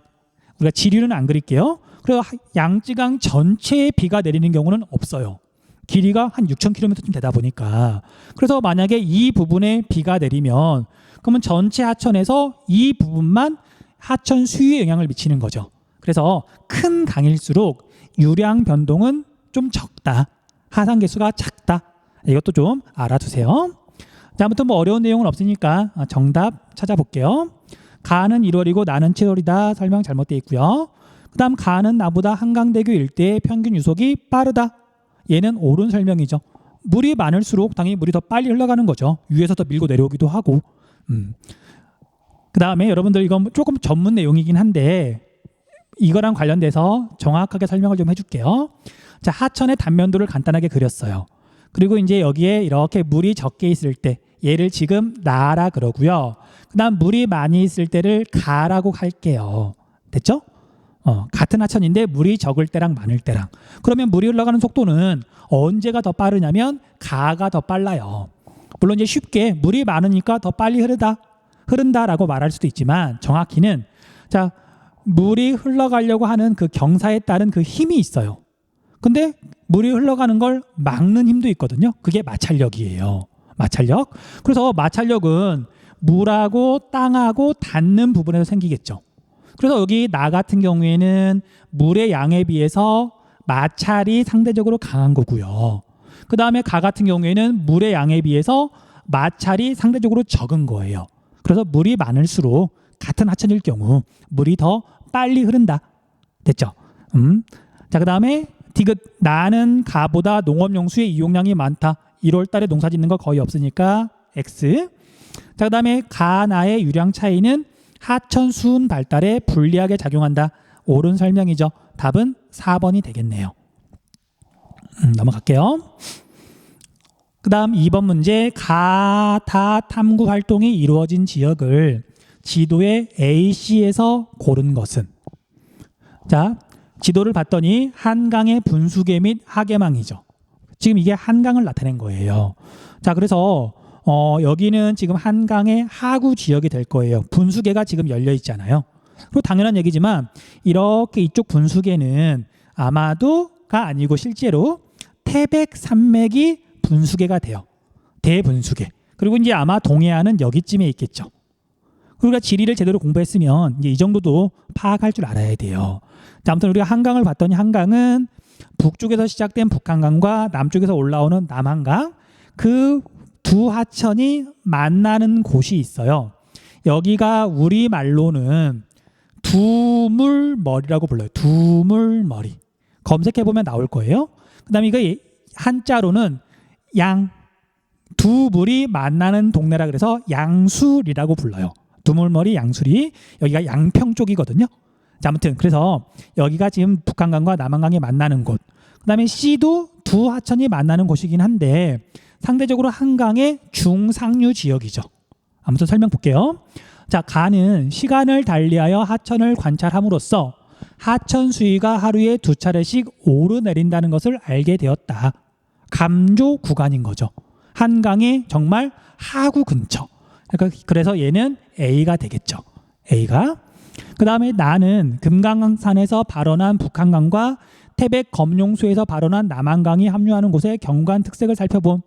우리가 지류는 안 그릴게요. 그래서 양쯔강 전체에 비가 내리는 경우는 없어요. 길이가 한 6,000km쯤 되다 보니까. 그래서 만약에 이 부분에 비가 내리면 그러면 전체 하천에서 이 부분만 하천 수위에 영향을 미치는 거죠. 그래서 큰 강일수록 유량 변동은 좀 적다. 하산 개수가 작다. 이것도 좀 알아두세요. 자, 아무튼 뭐 어려운 내용은 없으니까 정답 찾아볼게요. 가는 1월이고 나는 7월이다. 설명 잘못되어 있고요. 그 다음 가는 나보다 한강대교 일대의 평균 유속이 빠르다. 얘는 옳은 설명이죠. 물이 많을수록 당연히 물이 더 빨리 흘러가는 거죠. 위에서 더 밀고 내려오기도 하고. 그 다음에 여러분들 이건 조금 전문 내용이긴 한데 이거랑 관련돼서 정확하게 설명을 좀 해줄게요. 자, 하천의 단면도를 간단하게 그렸어요. 그리고 이제 여기에 이렇게 물이 적게 있을 때 얘를 지금 나라 그러고요. 그 다음 물이 많이 있을 때를 가라고 할게요. 됐죠? 같은 하천인데 물이 적을 때랑 많을 때랑. 그러면 물이 흘러가는 속도는 언제가 더 빠르냐면 가가 더 빨라요. 물론 이제 쉽게 물이 많으니까 더 빨리 흐른다라고 말할 수도 있지만 정확히는 자, 물이 흘러가려고 하는 그 경사에 따른 그 힘이 있어요. 근데 물이 흘러가는 걸 막는 힘도 있거든요. 그게 마찰력이에요. 마찰력. 그래서 마찰력은 물하고 땅하고 닿는 부분에서 생기겠죠. 그래서 여기 나 같은 경우에는 물의 양에 비해서 마찰이 상대적으로 강한 거고요. 그 다음에 가 같은 경우에는 물의 양에 비해서 마찰이 상대적으로 적은 거예요. 그래서 물이 많을수록 같은 하천일 경우 물이 더 빨리 흐른다. 됐죠? 자, 그 다음에 디귿 나는 가보다 농업용수의 이용량이 많다. 1월 달에 농사 짓는 거 거의 없으니까 X. 자, 그 다음에 가나의 유량 차이는 하천 수은 발달에 불리하게 작용한다. 옳은 설명이죠. 답은 4번이 되겠네요. 넘어갈게요. 그 다음 2번 문제. 가다 탐구 활동이 이루어진 지역을 지도의 AC에서 고른 것은? 자, 지도를 봤더니 한강의 분수계 및 하계망이죠. 지금 이게 한강을 나타낸 거예요. 자, 그래서 여기는 지금 한강의 하구 지역이 될 거예요. 분수계가 지금 열려 있잖아요. 그리고 당연한 얘기지만 이렇게 이쪽 분수계는 아마도가 아니고 실제로 태백산맥이 분수계가 돼요. 대분수계. 그리고 이제 아마 동해안은 여기쯤에 있겠죠. 우리가 지리를 제대로 공부했으면 이제 이 정도도 파악할 줄 알아야 돼요. 자, 아무튼 우리가 한강을 봤더니 한강은 북쪽에서 시작된 북한강과 남쪽에서 올라오는 남한강 그 두 하천이 만나는 곳이 있어요. 여기가 우리말로는 두물머리라고 불러요. 두물머리. 검색해보면 나올 거예요. 그 다음에 이거 한자로는 두 물이 만나는 동네라 그래서 양술이라고 불러요. 두물머리 양술이 여기가 양평 쪽이거든요. 자, 아무튼 그래서 여기가 지금 북한강과 남한강이 만나는 곳. 그 다음에 C도 두 하천이 만나는 곳이긴 한데 상대적으로 한강의 중상류 지역이죠. 아무튼 설명 볼게요. 자, 가는 시간을 달리하여 하천을 관찰함으로써 하천 수위가 하루에 2차례씩 오르내린다는 것을 알게 되었다. 감조 구간인 거죠. 한강의 정말 하구 근처. 그래서 얘는 A가 되겠죠. A가. 그 다음에 나는 금강산에서 발원한 북한강과 태백 검룡수에서 발원한 남한강이 합류하는 곳의 경관 특색을 살펴봄.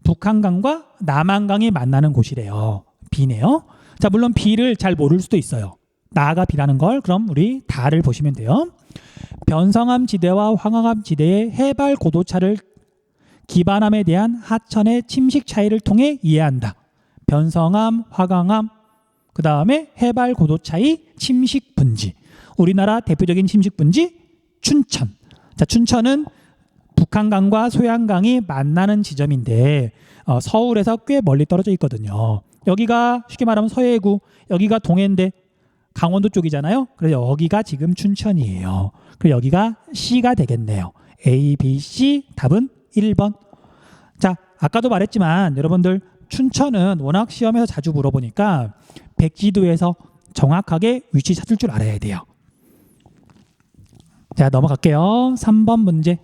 북한강과 남한강이 만나는 곳이래요. B네요. 자, 물론 B를 잘 모를 수도 있어요. 나가 B라는 걸 그럼 우리 다를 보시면 돼요. 변성암 지대와 황화암 지대의 해발 고도차를 기반암에 대한 하천의 침식 차이를 통해 이해한다. 변성암, 화강암, 그 다음에 해발 고도 차이, 침식 분지. 우리나라 대표적인 침식 분지 춘천. 자, 춘천은 북한강과 소양강이 만나는 지점인데 서울에서 꽤 멀리 떨어져 있거든요. 여기가 쉽게 말하면 서해구, 여기가 동해인데 강원도 쪽이잖아요. 그래서 여기가 지금 춘천이에요. 그래서 여기가 C가 되겠네요. A, B, C 답은 1번. 자, 아까도 말했지만 여러분들 춘천은 워낙 시험에서 자주 물어보니까 백지도에서 정확하게 위치 찾을 줄 알아야 돼요. 자, 넘어갈게요. 3번 문제.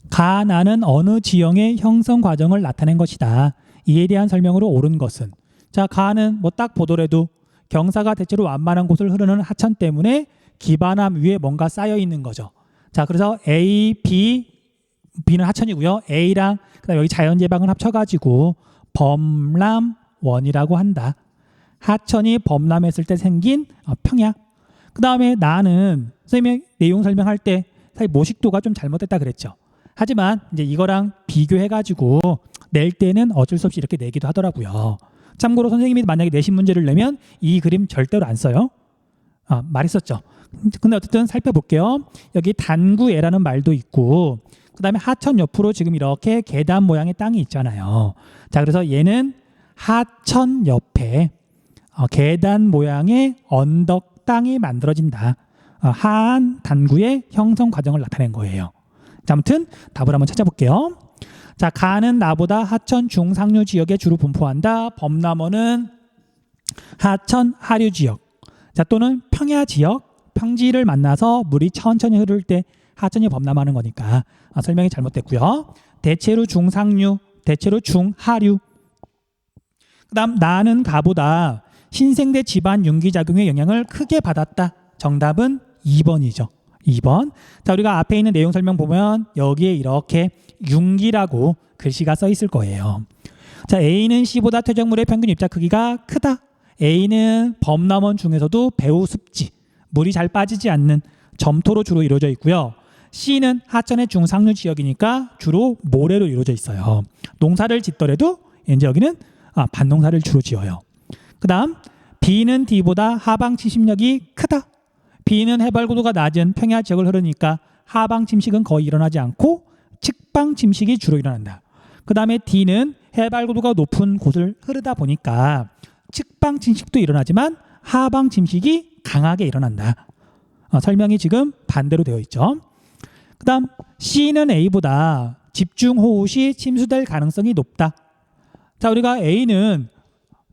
가나는 어느 지형의 형성 과정을 나타낸 것이다. 이에 대한 설명으로 옳은 것은? 자, 가는 뭐 딱 보더라도 경사가 대체로 완만한 곳을 흐르는 하천 때문에 기반암 위에 뭔가 쌓여 있는 거죠. 자, 그래서 A, B, B는 하천이고요. A랑 그다음 여기 자연제방을 합쳐가지고 범람원이라고 한다. 하천이 범람했을 때 생긴 평야. 그 다음에 나는 선생님이 내용 설명할 때 사실 모식도가 좀 잘못됐다 그랬죠. 하지만 이제 이거랑 비교해가지고 낼 때는 어쩔 수 없이 이렇게 내기도 하더라고요. 참고로 선생님이 만약에 내신 문제를 내면 이 그림 절대로 안 써요. 말했었죠. 근데 어쨌든 살펴볼게요. 여기 단구애라는 말도 있고 그 다음에 하천 옆으로 지금 이렇게 계단 모양의 땅이 있잖아요. 자, 그래서 얘는 하천 옆에 계단 모양의 언덕 땅이 만들어진다. 하안 단구의 형성 과정을 나타낸 거예요. 자, 아무튼 답을 한번 찾아볼게요. 자, 가는 나보다 하천 중상류 지역에 주로 분포한다. 범람원은 하천 하류 지역. 자, 또는 평야 지역, 평지를 만나서 물이 천천히 흐를 때 하천이 범람하는 거니까 설명이 잘못됐고요. 대체로 중상류, 대체로 중하류. 그다음 나는 가보다 신생대 집안 융기작용의 영향을 크게 받았다. 정답은 2번이죠. 2번. 자, 우리가 앞에 있는 내용 설명 보면 여기에 이렇게 융기라고 글씨가 써 있을 거예요. 자, A는 C보다 퇴적물의 평균 입자 크기가 크다. A는 범람원 중에서도 배후 습지, 물이 잘 빠지지 않는 점토로 주로 이루어져 있고요. C는 하천의 중상류 지역이니까 주로 모래로 이루어져 있어요. 농사를 짓더라도 이제 여기는 밭농사를 주로 지어요. 그 다음 B는 D보다 하방 침식력이 크다. B는 해발고도가 낮은 평야 지역을 흐르니까 하방 침식은 거의 일어나지 않고 측방 침식이 주로 일어난다. 그 다음에 D는 해발고도가 높은 곳을 흐르다 보니까 측방 침식도 일어나지만 하방 침식이 강하게 일어난다. 설명이 지금 반대로 되어 있죠. 그 다음 C는 A보다 집중호우 시 침수될 가능성이 높다. 자, 우리가 A는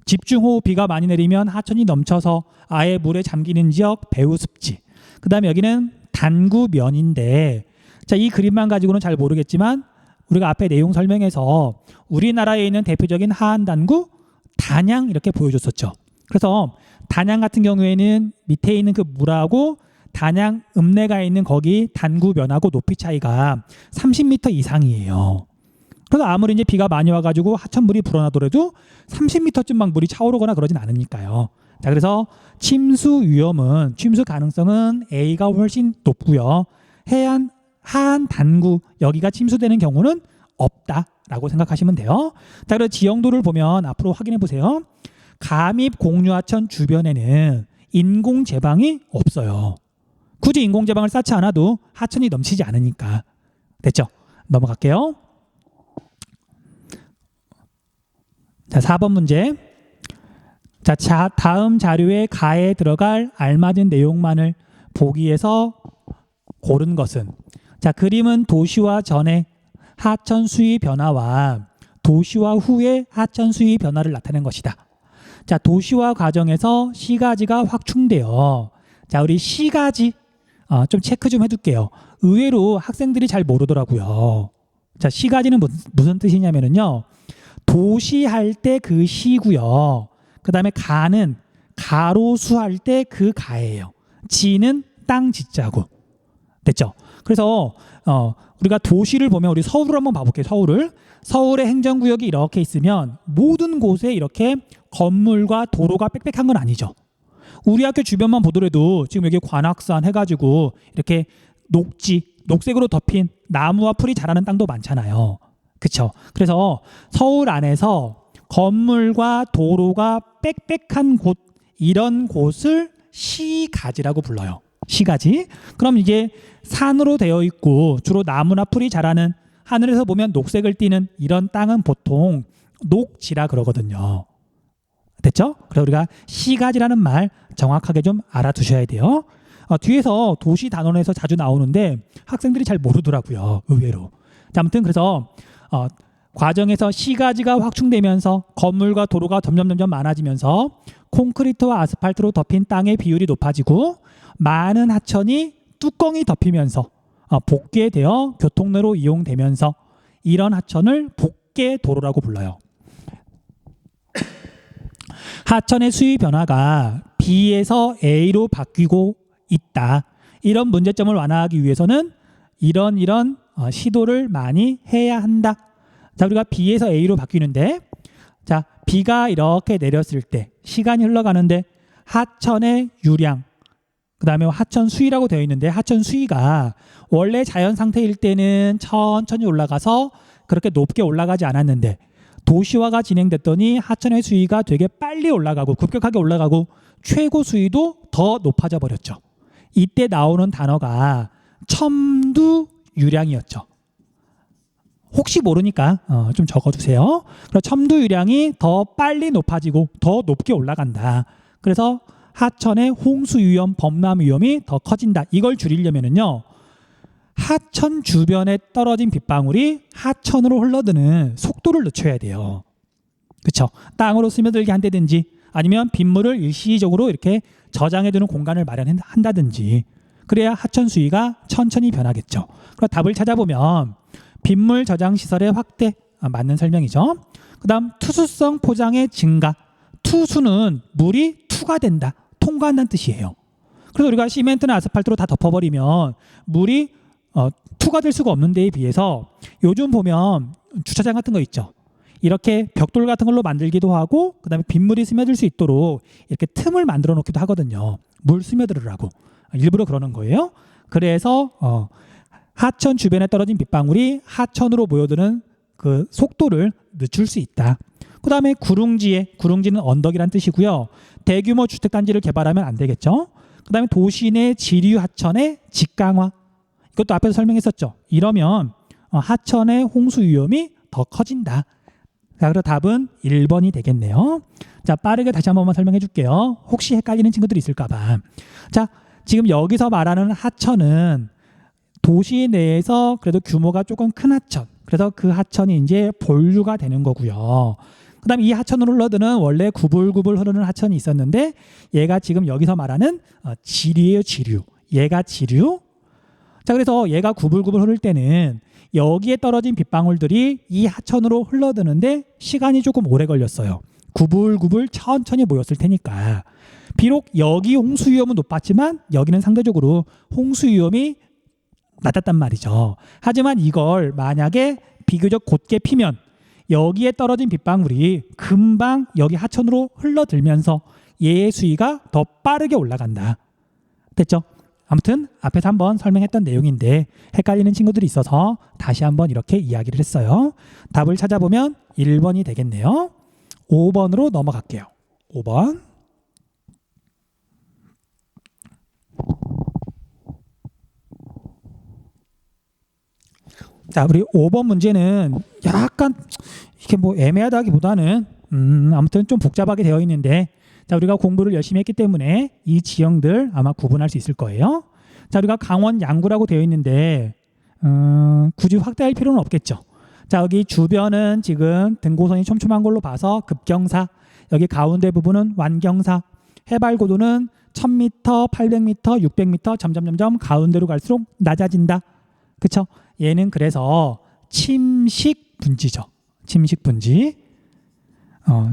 집중호우 비가 많이 내리면 하천이 넘쳐서 아예 물에 잠기는 지역 배후 습지. 그 다음에 여기는 단구면인데 자, 이 그림만 가지고는 잘 모르겠지만 우리가 앞에 내용 설명에서 우리나라에 있는 대표적인 하안 단구 단양 이렇게 보여줬었죠. 그래서 단양 같은 경우에는 밑에 있는 그 물하고 단양 읍내가 있는 거기 단구면하고 높이 차이가 30m 이상이에요. 그래서 아무리 이제 비가 많이 와가지고 하천물이 불어나더라도 30m쯤 막 물이 차오르거나 그러진 않으니까요. 자, 그래서 침수 위험은, 침수 가능성은 A가 훨씬 높고요. 하안 단구 여기가 침수되는 경우는 없다라고 생각하시면 돼요. 자, 그래서 지형도를 보면 앞으로 확인해 보세요. 감입 공유하천 주변에는 인공 제방이 없어요. 굳이 인공 제방을 쌓지 않아도 하천이 넘치지 않으니까. 됐죠? 넘어갈게요. 자, 4번 문제. 자, 다음 자료의 가에 들어갈 알맞은 내용만을 보기에서 고른 것은 자, 그림은 도시화 전에 하천 수위 변화와 도시화 후의 하천 수위 변화를 나타낸 것이다. 자, 도시화 과정에서 시가지가 확충되어 자, 우리 시가지 좀 체크 좀 해둘게요. 의외로 학생들이 잘 모르더라고요. 자, 시가지는 무슨 뜻이냐면요. 도시할 때 그 시고요. 그 다음에 가는 가로수할 때 그 가예요. 지는 땅 지자고. 됐죠? 그래서 우리가 도시를 보면 우리 서울을 한번 봐볼게요. 서울의 행정구역이 이렇게 있으면 모든 곳에 이렇게 건물과 도로가 빽빽한 건 아니죠. 우리 학교 주변만 보더라도 지금 여기 관악산 해가지고 이렇게 녹색으로 덮인 나무와 풀이 자라는 땅도 많잖아요. 그렇죠? 그래서 서울 안에서 건물과 도로가 빽빽한 곳, 이런 곳을 시가지라고 불러요. 시가지. 그럼 이게 산으로 되어 있고 주로 나무나 풀이 자라는 하늘에서 보면 녹색을 띠는 이런 땅은 보통 녹지라 그러거든요. 됐죠? 그래서 우리가 시가지라는 말 정확하게 좀 알아두셔야 돼요. 뒤에서 도시 단원에서 자주 나오는데 학생들이 잘 모르더라고요. 의외로. 자, 아무튼 그래서 과정에서 시가지가 확충되면서 건물과 도로가 점점 많아지면서 콘크리트와 아스팔트로 덮인 땅의 비율이 높아지고 많은 하천이 뚜껑이 덮이면서 복개되어 교통로로 이용되면서 이런 하천을 복개도로라고 불러요. 하천의 수위 변화가 B에서 A로 바뀌고 있다. 이런 문제점을 완화하기 위해서는 이런 시도를 많이 해야 한다. 자, 우리가 B에서 A로 바뀌는데 자, 비가 이렇게 내렸을 때 시간이 흘러가는데 하천의 유량, 그 다음에 하천 수위라고 되어 있는데 하천 수위가 원래 자연 상태일 때는 천천히 올라가서 그렇게 높게 올라가지 않았는데 도시화가 진행됐더니 하천의 수위가 되게 빨리 올라가고 급격하게 올라가고 최고 수위도 더 높아져 버렸죠. 이때 나오는 단어가 첨두유량이었죠. 혹시 모르니까 좀 적어주세요. 그럼 첨두유량이 더 빨리 높아지고 더 높게 올라간다. 그래서 하천의 홍수 위험, 범람 위험이 더 커진다. 이걸 줄이려면은요, 하천 주변에 떨어진 빗방울이 하천으로 흘러드는 속도를 늦춰야 돼요. 그렇죠? 땅으로 스며들게 한다든지 아니면 빗물을 일시적으로 이렇게 저장해두는 공간을 마련한다든지 그래야 하천 수위가 천천히 변하겠죠. 그럼 답을 찾아보면 빗물 저장 시설의 확대, 맞는 설명이죠. 그 다음 투수성 포장의 증가. 투수는 물이 투과된다, 통과한다는 뜻이에요. 그래서 우리가 시멘트나 아스팔트로 다 덮어버리면 물이 투과될 수가 없는 데에 비해서 요즘 보면 주차장 같은 거 있죠. 이렇게 벽돌 같은 걸로 만들기도 하고 그 다음에 빗물이 스며들 수 있도록 이렇게 틈을 만들어 놓기도 하거든요. 물 스며들으라고. 일부러 그러는 거예요. 그래서 하천 주변에 떨어진 빗방울이 하천으로 모여드는 그 속도를 늦출 수 있다. 그 다음에 구릉지는 언덕이란 뜻이고요. 대규모 주택단지를 개발하면 안 되겠죠. 그 다음에 도시 내 지류 하천의 직강화. 이것도 앞에서 설명했었죠. 이러면 하천의 홍수 위험이 더 커진다. 자, 그래서 답은 1번이 되겠네요. 자, 빠르게 다시 한 번만 설명해 줄게요. 혹시 헷갈리는 친구들이 있을까 봐. 자, 지금 여기서 말하는 하천은 도시 내에서 그래도 규모가 조금 큰 하천. 그래서 그 하천이 이제 본류가 되는 거고요. 그 다음에 이 하천으로 흘러드는 원래 구불구불 흐르는 하천이 있었는데 얘가 지금 여기서 말하는 지류예요, 지류. 얘가 지류. 자, 그래서 얘가 구불구불 흐를 때는 여기에 떨어진 빗방울들이 이 하천으로 흘러드는데 시간이 조금 오래 걸렸어요. 구불구불 천천히 모였을 테니까. 비록 여기 홍수 위험은 높았지만 여기는 상대적으로 홍수 위험이 낮았단 말이죠. 하지만 이걸 만약에 비교적 곧게 피면 여기에 떨어진 빗방울이 금방 여기 하천으로 흘러들면서 얘의 수위가 더 빠르게 올라간다. 됐죠? 아무튼 앞에서 한번 설명했던 내용인데 헷갈리는 친구들이 있어서 다시 한번 이렇게 이야기를 했어요. 답을 찾아보면 1번이 되겠네요. 5번으로 넘어갈게요. 5번. 자, 우리 5번 문제는 약간 이게 뭐 애매하다기보다는 아무튼 좀 복잡하게 되어 있는데 자, 우리가 공부를 열심히 했기 때문에 이 지형들 아마 구분할 수 있을 거예요. 자, 우리가 강원 양구라고 되어 있는데 굳이 확대할 필요는 없겠죠. 자, 여기 주변은 지금 등고선이 촘촘한 걸로 봐서 급경사, 여기 가운데 부분은 완경사, 해발 고도는 1000m, 800m, 600m 점점 가운데로 갈수록 낮아진다. 그렇죠? 얘는 그래서 침식분지죠. 침식분지.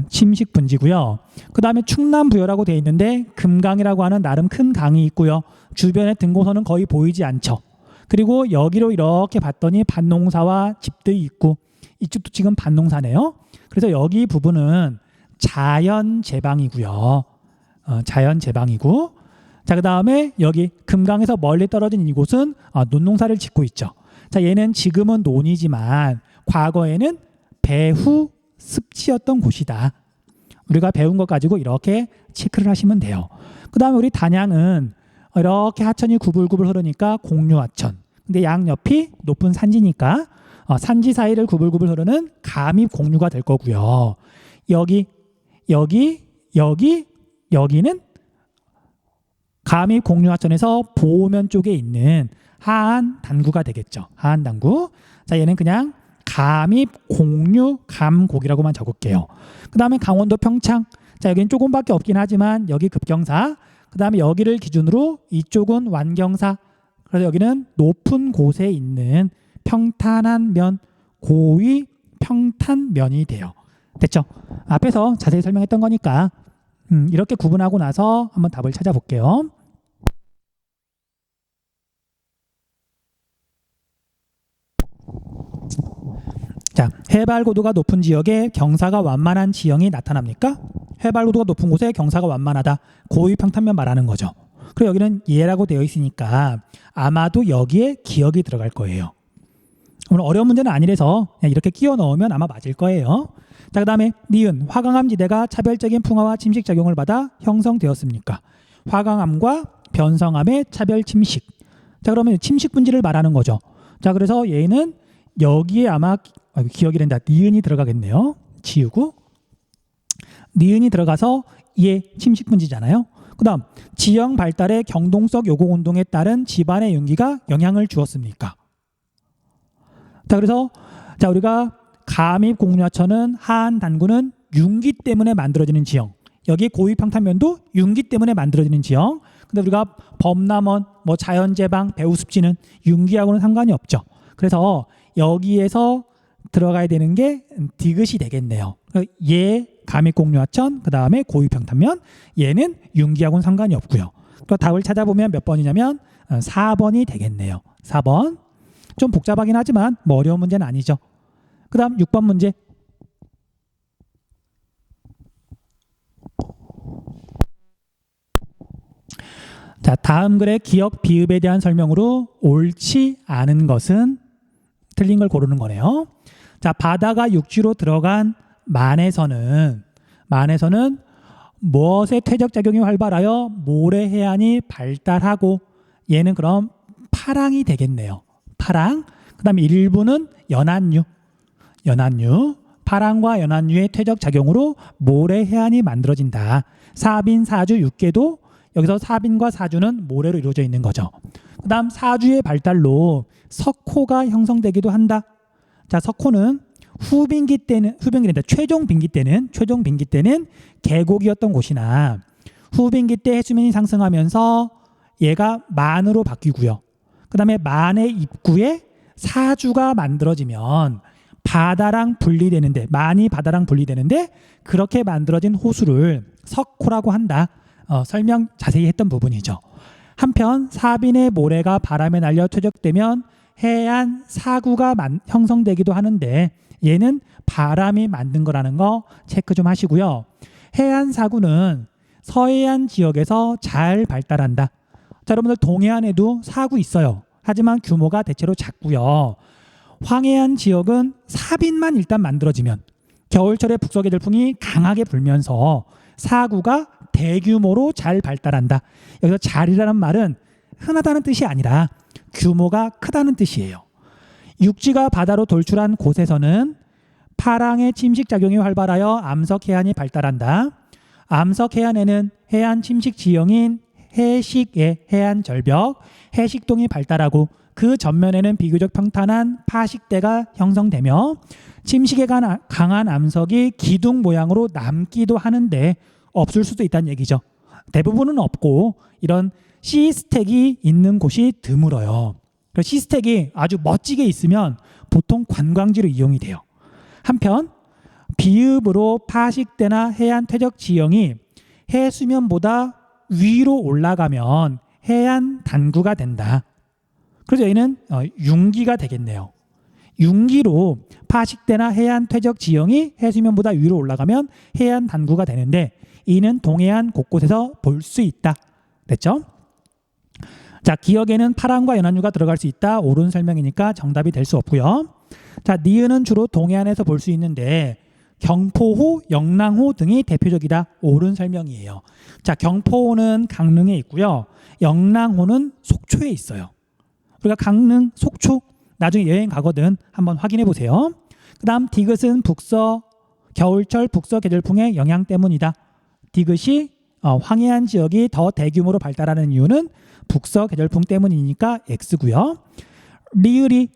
침식분지고요. 그 다음에 충남부여라고 되어 있는데 금강이라고 하는 나름 큰 강이 있고요. 주변에 등고선은 거의 보이지 않죠. 그리고 여기로 이렇게 봤더니 밭농사와 집들이 있고 이쪽도 지금 밭농사네요. 그래서 여기 부분은 자연제방이고요. 자연제방이고 자, 그 다음에 여기 금강에서 멀리 떨어진 이곳은 논농사를 짓고 있죠. 자, 얘는 지금은 논이지만 과거에는 배후 습지였던 곳이다. 우리가 배운 것 가지고 이렇게 체크를 하시면 돼요. 그 다음에 우리 단양은 이렇게 하천이 구불구불 흐르니까 공류하천. 근데 양옆이 높은 산지니까 산지 사이를 구불구불 흐르는 감입 공류가 될 거고요. 여기는 감입 공류하천에서 보면 쪽에 있는 하안 단구가 되겠죠. 하안 단구. 자, 얘는 그냥 감입 공류 감곡이라고만 적을게요. 그 다음에 강원도 평창. 자, 여기는 조금밖에 없긴 하지만 여기 급경사. 그 다음에 여기를 기준으로 이쪽은 완경사. 그래서 여기는 높은 곳에 있는 평탄한 면, 고위 평탄면이 돼요. 됐죠? 앞에서 자세히 설명했던 거니까 이렇게 구분하고 나서 한번 답을 찾아볼게요. 자, 해발 고도가 높은 지역에 경사가 완만한 지형이 나타납니까? 해발 고도가 높은 곳에 경사가 완만하다. 고위 평탄면 말하는 거죠. 그리고 여기는 예라고 되어 있으니까 아마도 여기에 기억이 들어갈 거예요. 오늘 어려운 문제는 아니라서 그냥 이렇게 끼워 넣으면 아마 맞을 거예요. 자, 그 다음에 니은, 화강암 지대가 차별적인 풍화와 침식 작용을 받아 형성되었습니까? 화강암과 변성암의 차별 침식. 자, 그러면 침식 분지를 말하는 거죠. 자, 그래서 얘는 여기에 아마 기억이 된다. 니은이 들어가겠네요. 지우고 니은이 들어가서 얘 침식 분지잖아요. 그 다음 지형 발달의 경동석 요공 운동에 따른 집안의 윤기가 영향을 주었습니까? 자, 그래서 자, 우리가 감입 공류하천은 하안 단구는 윤기 때문에 만들어지는 지형. 여기 고위 평탄면도 윤기 때문에 만들어지는 지형. 근데 우리가 범람원, 뭐 자연재방, 배우습지는 윤기하고는 상관이 없죠. 그래서 여기에서 들어가야 되는 게 디귿이 되겠네요. 얘 감입 공류하천, 그 다음에 고위 평탄면, 얘는 윤기하고는 상관이 없고요. 또 답을 찾아보면 몇 번이냐면 4번이 되겠네요. 4번. 좀 복잡하긴 하지만 뭐 어려운 문제는 아니죠. 그 다음 6번 문제. 자, 다음 글의 기역 비읍에 대한 설명으로 옳지 않은 것은 틀린 걸 고르는 거네요. 자, 바다가 육지로 들어간 만에서는 무엇의 퇴적 작용이 활발하여 모래 해안이 발달하고 얘는 그럼 파랑이 되겠네요. 파랑. 그다음에 일부는 연안류. 파랑과 연안류의 퇴적 작용으로 모래 해안이 만들어진다. 사빈, 사주, 육계도 여기서 사빈과 사주는 모래로 이루어져 있는 거죠. 그다음 사주의 발달로 석호가 형성되기도 한다. 자, 석호는 최종 빙기 때는 계곡이었던 곳이나 후빙기 때 해수면이 상승하면서 얘가 만으로 바뀌고요. 그 다음에 만의 입구에 사주가 만들어지면 만이 바다랑 분리되는데 그렇게 만들어진 호수를 석호라고 한다. 설명 자세히 했던 부분이죠. 한편 사빈의 모래가 바람에 날려 퇴적되면 해안 사구가 형성되기도 하는데 얘는 바람이 만든 거라는 거 체크 좀 하시고요. 해안 사구는 서해안 지역에서 잘 발달한다. 자, 여러분들 동해안에도 사구 있어요. 하지만 규모가 대체로 작고요. 황해안 지역은 사빈만 일단 만들어지면 겨울철에 북서계 절풍이 강하게 불면서 사구가 대규모로 잘 발달한다. 여기서 잘이라는 말은 흔하다는 뜻이 아니라 규모가 크다는 뜻이에요. 육지가 바다로 돌출한 곳에서는 파랑의 침식 작용이 활발하여 암석 해안이 발달한다. 암석 해안에는 해안 침식 지형인 해식의 해안 절벽, 해식동이 발달하고 그 전면에는 비교적 평탄한 파식대가 형성되며 침식에 강한 암석이 기둥 모양으로 남기도 하는데 없을 수도 있다는 얘기죠. 대부분은 없고 이런 시스택이 있는 곳이 드물어요. 시스택이 아주 멋지게 있으면 보통 관광지로 이용이 돼요. 한편 비읍으로 파식대나 해안 퇴적 지형이 해수면보다 위로 올라가면 해안 단구가 된다. 그래서 얘는 융기가 되겠네요. 융기로 파식대나 해안 퇴적 지형이 해수면보다 위로 올라가면 해안 단구가 되는데 이는 동해안 곳곳에서 볼 수 있다. 됐죠? 자, 기역에는 파랑과 연안류가 들어갈 수 있다. 옳은 설명이니까 정답이 될 수 없고요. 자, 니은은 주로 동해안에서 볼 수 있는데 경포호, 영랑호 등이 대표적이다. 옳은 설명이에요. 자, 경포호는 강릉에 있고요. 영랑호는 속초에 있어요. 우리가 강릉, 속초 나중에 여행 가거든 한번 확인해 보세요. 그 다음 디귿은 겨울철 북서 계절풍의 영향 때문이다. 디귿이 황해안 지역이 더 대규모로 발달하는 이유는 북서 계절풍 때문이니까 X고요. 리을이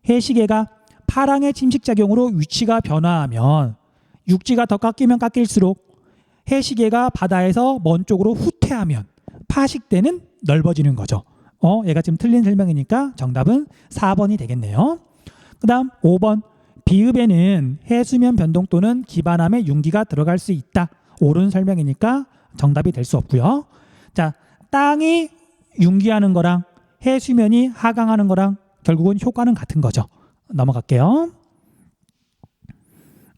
해시계가 파랑의 침식작용으로 위치가 변화하면 육지가 더 깎이면 깎일수록 해시계가 바다에서 먼 쪽으로 후퇴하면 파식대는 넓어지는 거죠. 얘가 지금 틀린 설명이니까 정답은 4번이 되겠네요. 그 다음 5번 비읍에는 해수면 변동 또는 기반함에 융기가 들어갈 수 있다. 옳은 설명이니까 정답이 될 수 없고요. 자, 땅이 융기하는 거랑 해수면이 하강하는 거랑 결국은 효과는 같은 거죠. 넘어갈게요.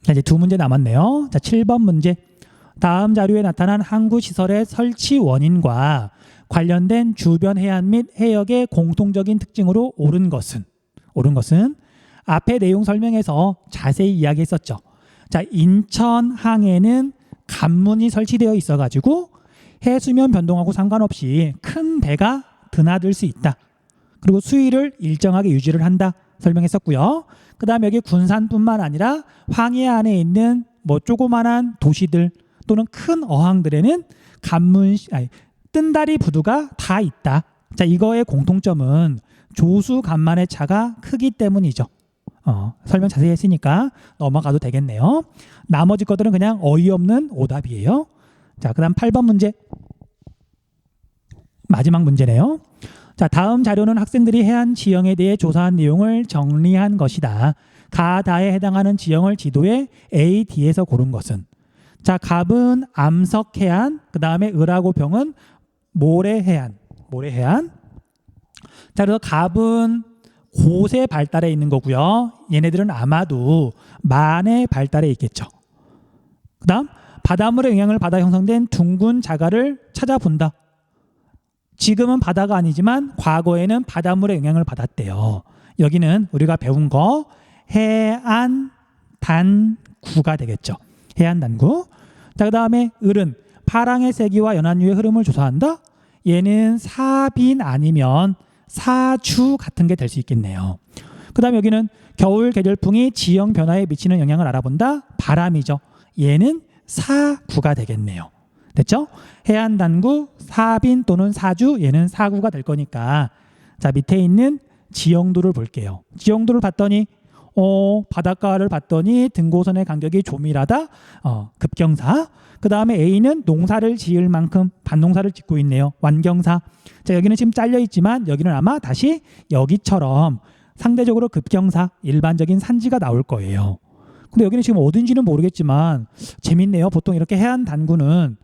자, 이제 두 문제 남았네요. 자, 7번 문제. 다음 자료에 나타난 항구 시설의 설치 원인과 관련된 주변 해안 및 해역의 공통적인 특징으로 옳은 것은 앞에 내용 설명에서 자세히 이야기했었죠. 자, 인천항에는 간문이 설치되어 있어가지고 해수면 변동하고 상관없이 큰 배가 드나들 수 있다. 그리고 수위를 일정하게 유지를 한다. 설명했었고요. 그 다음에 여기 군산뿐만 아니라 황해 안에 있는 뭐 조그만한 도시들 또는 큰 어항들에는 뜬다리 부두가 다 있다. 자, 이거의 공통점은 조수 간만의 차가 크기 때문이죠. 설명 자세히 했으니까 넘어가도 되겠네요. 나머지 것들은 그냥 어이없는 오답이에요. 자, 그 다음 8번 문제. 마지막 문제네요. 자, 다음 자료는 학생들이 해안 지형에 대해 조사한 내용을 정리한 것이다. 가다에 해당하는 지형을 지도에 A, D에서 고른 것은. 자, 갑은 암석해안, 그 다음에 을하고 병은 모래해안. 자, 그래서 갑은 곳에 발달해 있는 거고요. 얘네들은 아마도 만에 발달해 있겠죠. 그 다음 바닷물의 영향을 받아 형성된 둥근 자갈을 찾아본다. 지금은 바다가 아니지만 과거에는 바닷물의 영향을 받았대요. 여기는 우리가 배운 거 해안단구가 되겠죠. 해안단구. 자, 그 다음에 을은 파랑의 세기와 연안유의 흐름을 조사한다. 얘는 사빈 아니면 사주 같은 게 될 수 있겠네요. 그 다음에 여기는 겨울 계절풍이 지형 변화에 미치는 영향을 알아본다. 바람이죠. 얘는 사구가 되겠네요. 됐죠? 해안단구, 사빈 또는 사주, 얘는 사구가 될 거니까. 자, 밑에 있는 지형도를 볼게요. 지형도를 봤더니 바닷가를 봤더니 등고선의 간격이 조밀하다. 급경사. 그 다음에 A는 농사를 지을 만큼 밭농사를 짓고 있네요. 완경사. 자, 여기는 지금 잘려 있지만 여기는 아마 다시 여기처럼 상대적으로 급경사, 일반적인 산지가 나올 거예요. 근데 여기는 지금 어딘지는 모르겠지만 재밌네요. 보통 이렇게 해안 단구는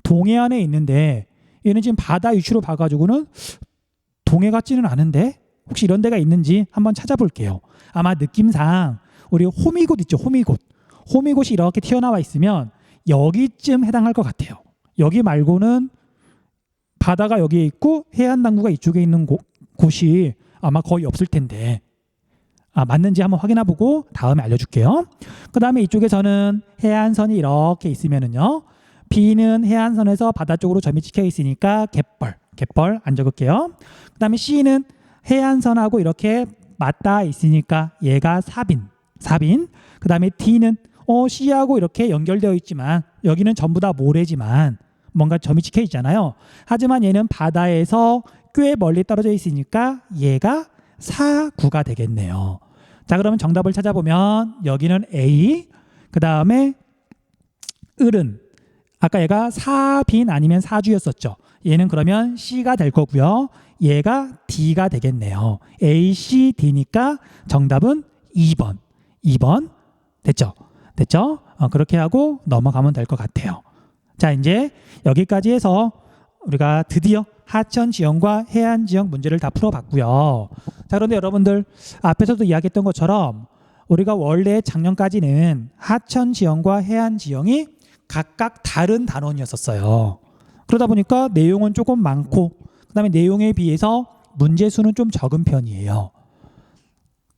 동해안에 있는데 얘는 지금 바다 위치로 봐가지고는 동해 같지는 않은데 혹시 이런 데가 있는지 한번 찾아볼게요. 아마 느낌상 우리 호미곶 있죠. 호미곶이 이렇게 튀어나와 있으면 여기쯤 해당할 것 같아요. 여기 말고는 바다가 여기에 있고 해안 단구가 이쪽에 있는 곳이 아마 거의 없을 텐데 맞는지 한번 확인해보고 다음에 알려줄게요. 그 다음에 이쪽에서는 해안선이 이렇게 있으면은요, B는 해안선에서 바다 쪽으로 점이 찍혀 있으니까 갯벌 안 적을게요. 그 다음에 C는 해안선하고 이렇게 맞닿아 있으니까 얘가 사빈. 그 다음에 D는 C하고 이렇게 연결되어 있지만 여기는 전부 다 모래지만 뭔가 점이 찍혀 있잖아요. 하지만 얘는 바다에서 꽤 멀리 떨어져 있으니까 얘가 사구가 되겠네요. 자, 그러면 정답을 찾아보면 여기는 A, 그 다음에 을은 아까 얘가 사빈 아니면 사주였었죠. 얘는 그러면 C가 될 거고요. 얘가 D가 되겠네요. A, C, D니까 정답은 2번. 됐죠? 그렇게 하고 넘어가면 될 것 같아요. 자, 이제 여기까지 해서 우리가 드디어 하천 지형과 해안 지형 문제를 다 풀어봤고요. 자, 그런데 여러분들 앞에서도 이야기했던 것처럼 우리가 원래 작년까지는 하천 지형과 해안 지형이 각각 다른 단원이었었어요. 그러다 보니까 내용은 조금 많고 그다음에 내용에 비해서 문제 수는 좀 적은 편이에요.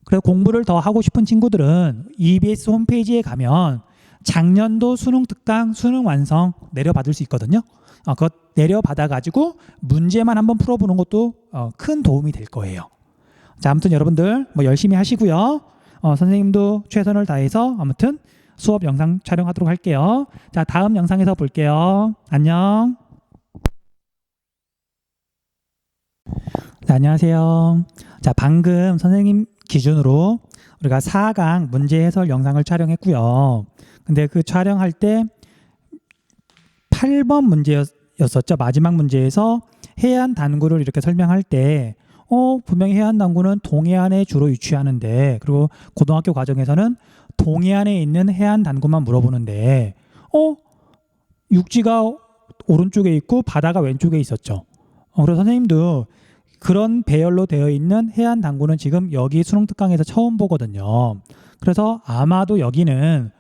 그래서 공부를 더 하고 싶은 친구들은 EBS 홈페이지에 가면 작년도 수능 특강, 수능 완성 내려받을 수 있거든요. 그거 내려받아가지고 문제만 한번 풀어보는 것도 큰 도움이 될 거예요. 자, 아무튼 여러분들 뭐 열심히 하시고요. 선생님도 최선을 다해서 아무튼 수업 영상 촬영하도록 할게요. 자, 다음 영상에서 볼게요. 안녕. 네, 안녕하세요. 자, 방금 선생님 기준으로 우리가 4강 문제 해설 영상을 촬영했고요. 근데 그 촬영할 때 8번 문제였었죠. 마지막 문제에서 해안 단구를 이렇게 설명할 때 분명히 해안 단구는 동해안에 주로 위치하는데, 그리고 고등학교 과정에서는 동해안에 있는 해안 단구만 물어보는데 육지가 오른쪽에 있고 바다가 왼쪽에 있었죠. 그래서 선생님도 그런 배열로 되어 있는 해안 단구는 지금 여기 수능 특강에서 처음 보거든요. 그래서 아마도 여기는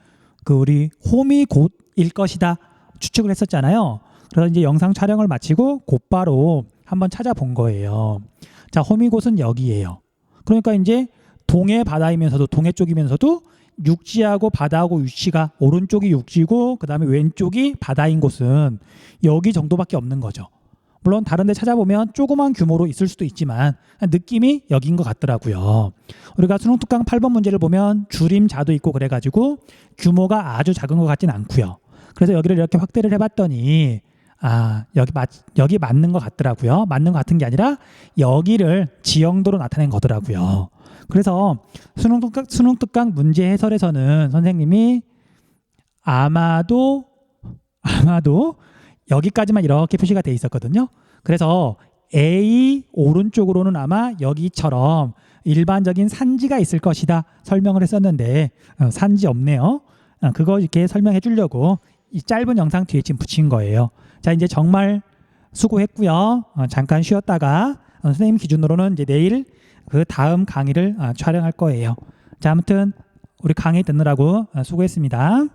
그 우리 홈이 곧일 것이다 추측을 했었잖아요. 그래서 이제 영상 촬영을 마치고 곧바로 한번 찾아본 거예요. 자, 홈이 곧은 여기예요. 그러니까 이제 동해 바다이면서도 동해 쪽이면서도 육지하고 바다하고 위치가 오른쪽이 육지고 그다음에 왼쪽이 바다인 곳은 여기 정도밖에 없는 거죠. 물론 다른 데 찾아보면 조그만 규모로 있을 수도 있지만 느낌이 여긴 것 같더라고요. 우리가 수능 특강 8번 문제를 보면 줄임자도 있고 그래가지고 규모가 아주 작은 것 같진 않고요. 그래서 여기를 이렇게 확대를 해봤더니 여기 맞는 것 같더라고요. 맞는 것 같은 게 아니라 여기를 지형도로 나타낸 거더라고요. 그래서 수능 특강 문제 해설에서는 선생님이 아마도 여기까지만 이렇게 표시가 돼 있었거든요. 그래서 A 오른쪽으로는 아마 여기처럼 일반적인 산지가 있을 것이다 설명을 했었는데 산지 없네요. 그거 이렇게 설명해 주려고 이 짧은 영상 뒤에 지금 붙인 거예요. 자, 이제 정말 수고했고요. 잠깐 쉬었다가 선생님 기준으로는 이제 내일 그 다음 강의를 촬영할 거예요. 자, 아무튼 우리 강의 듣느라고 수고했습니다.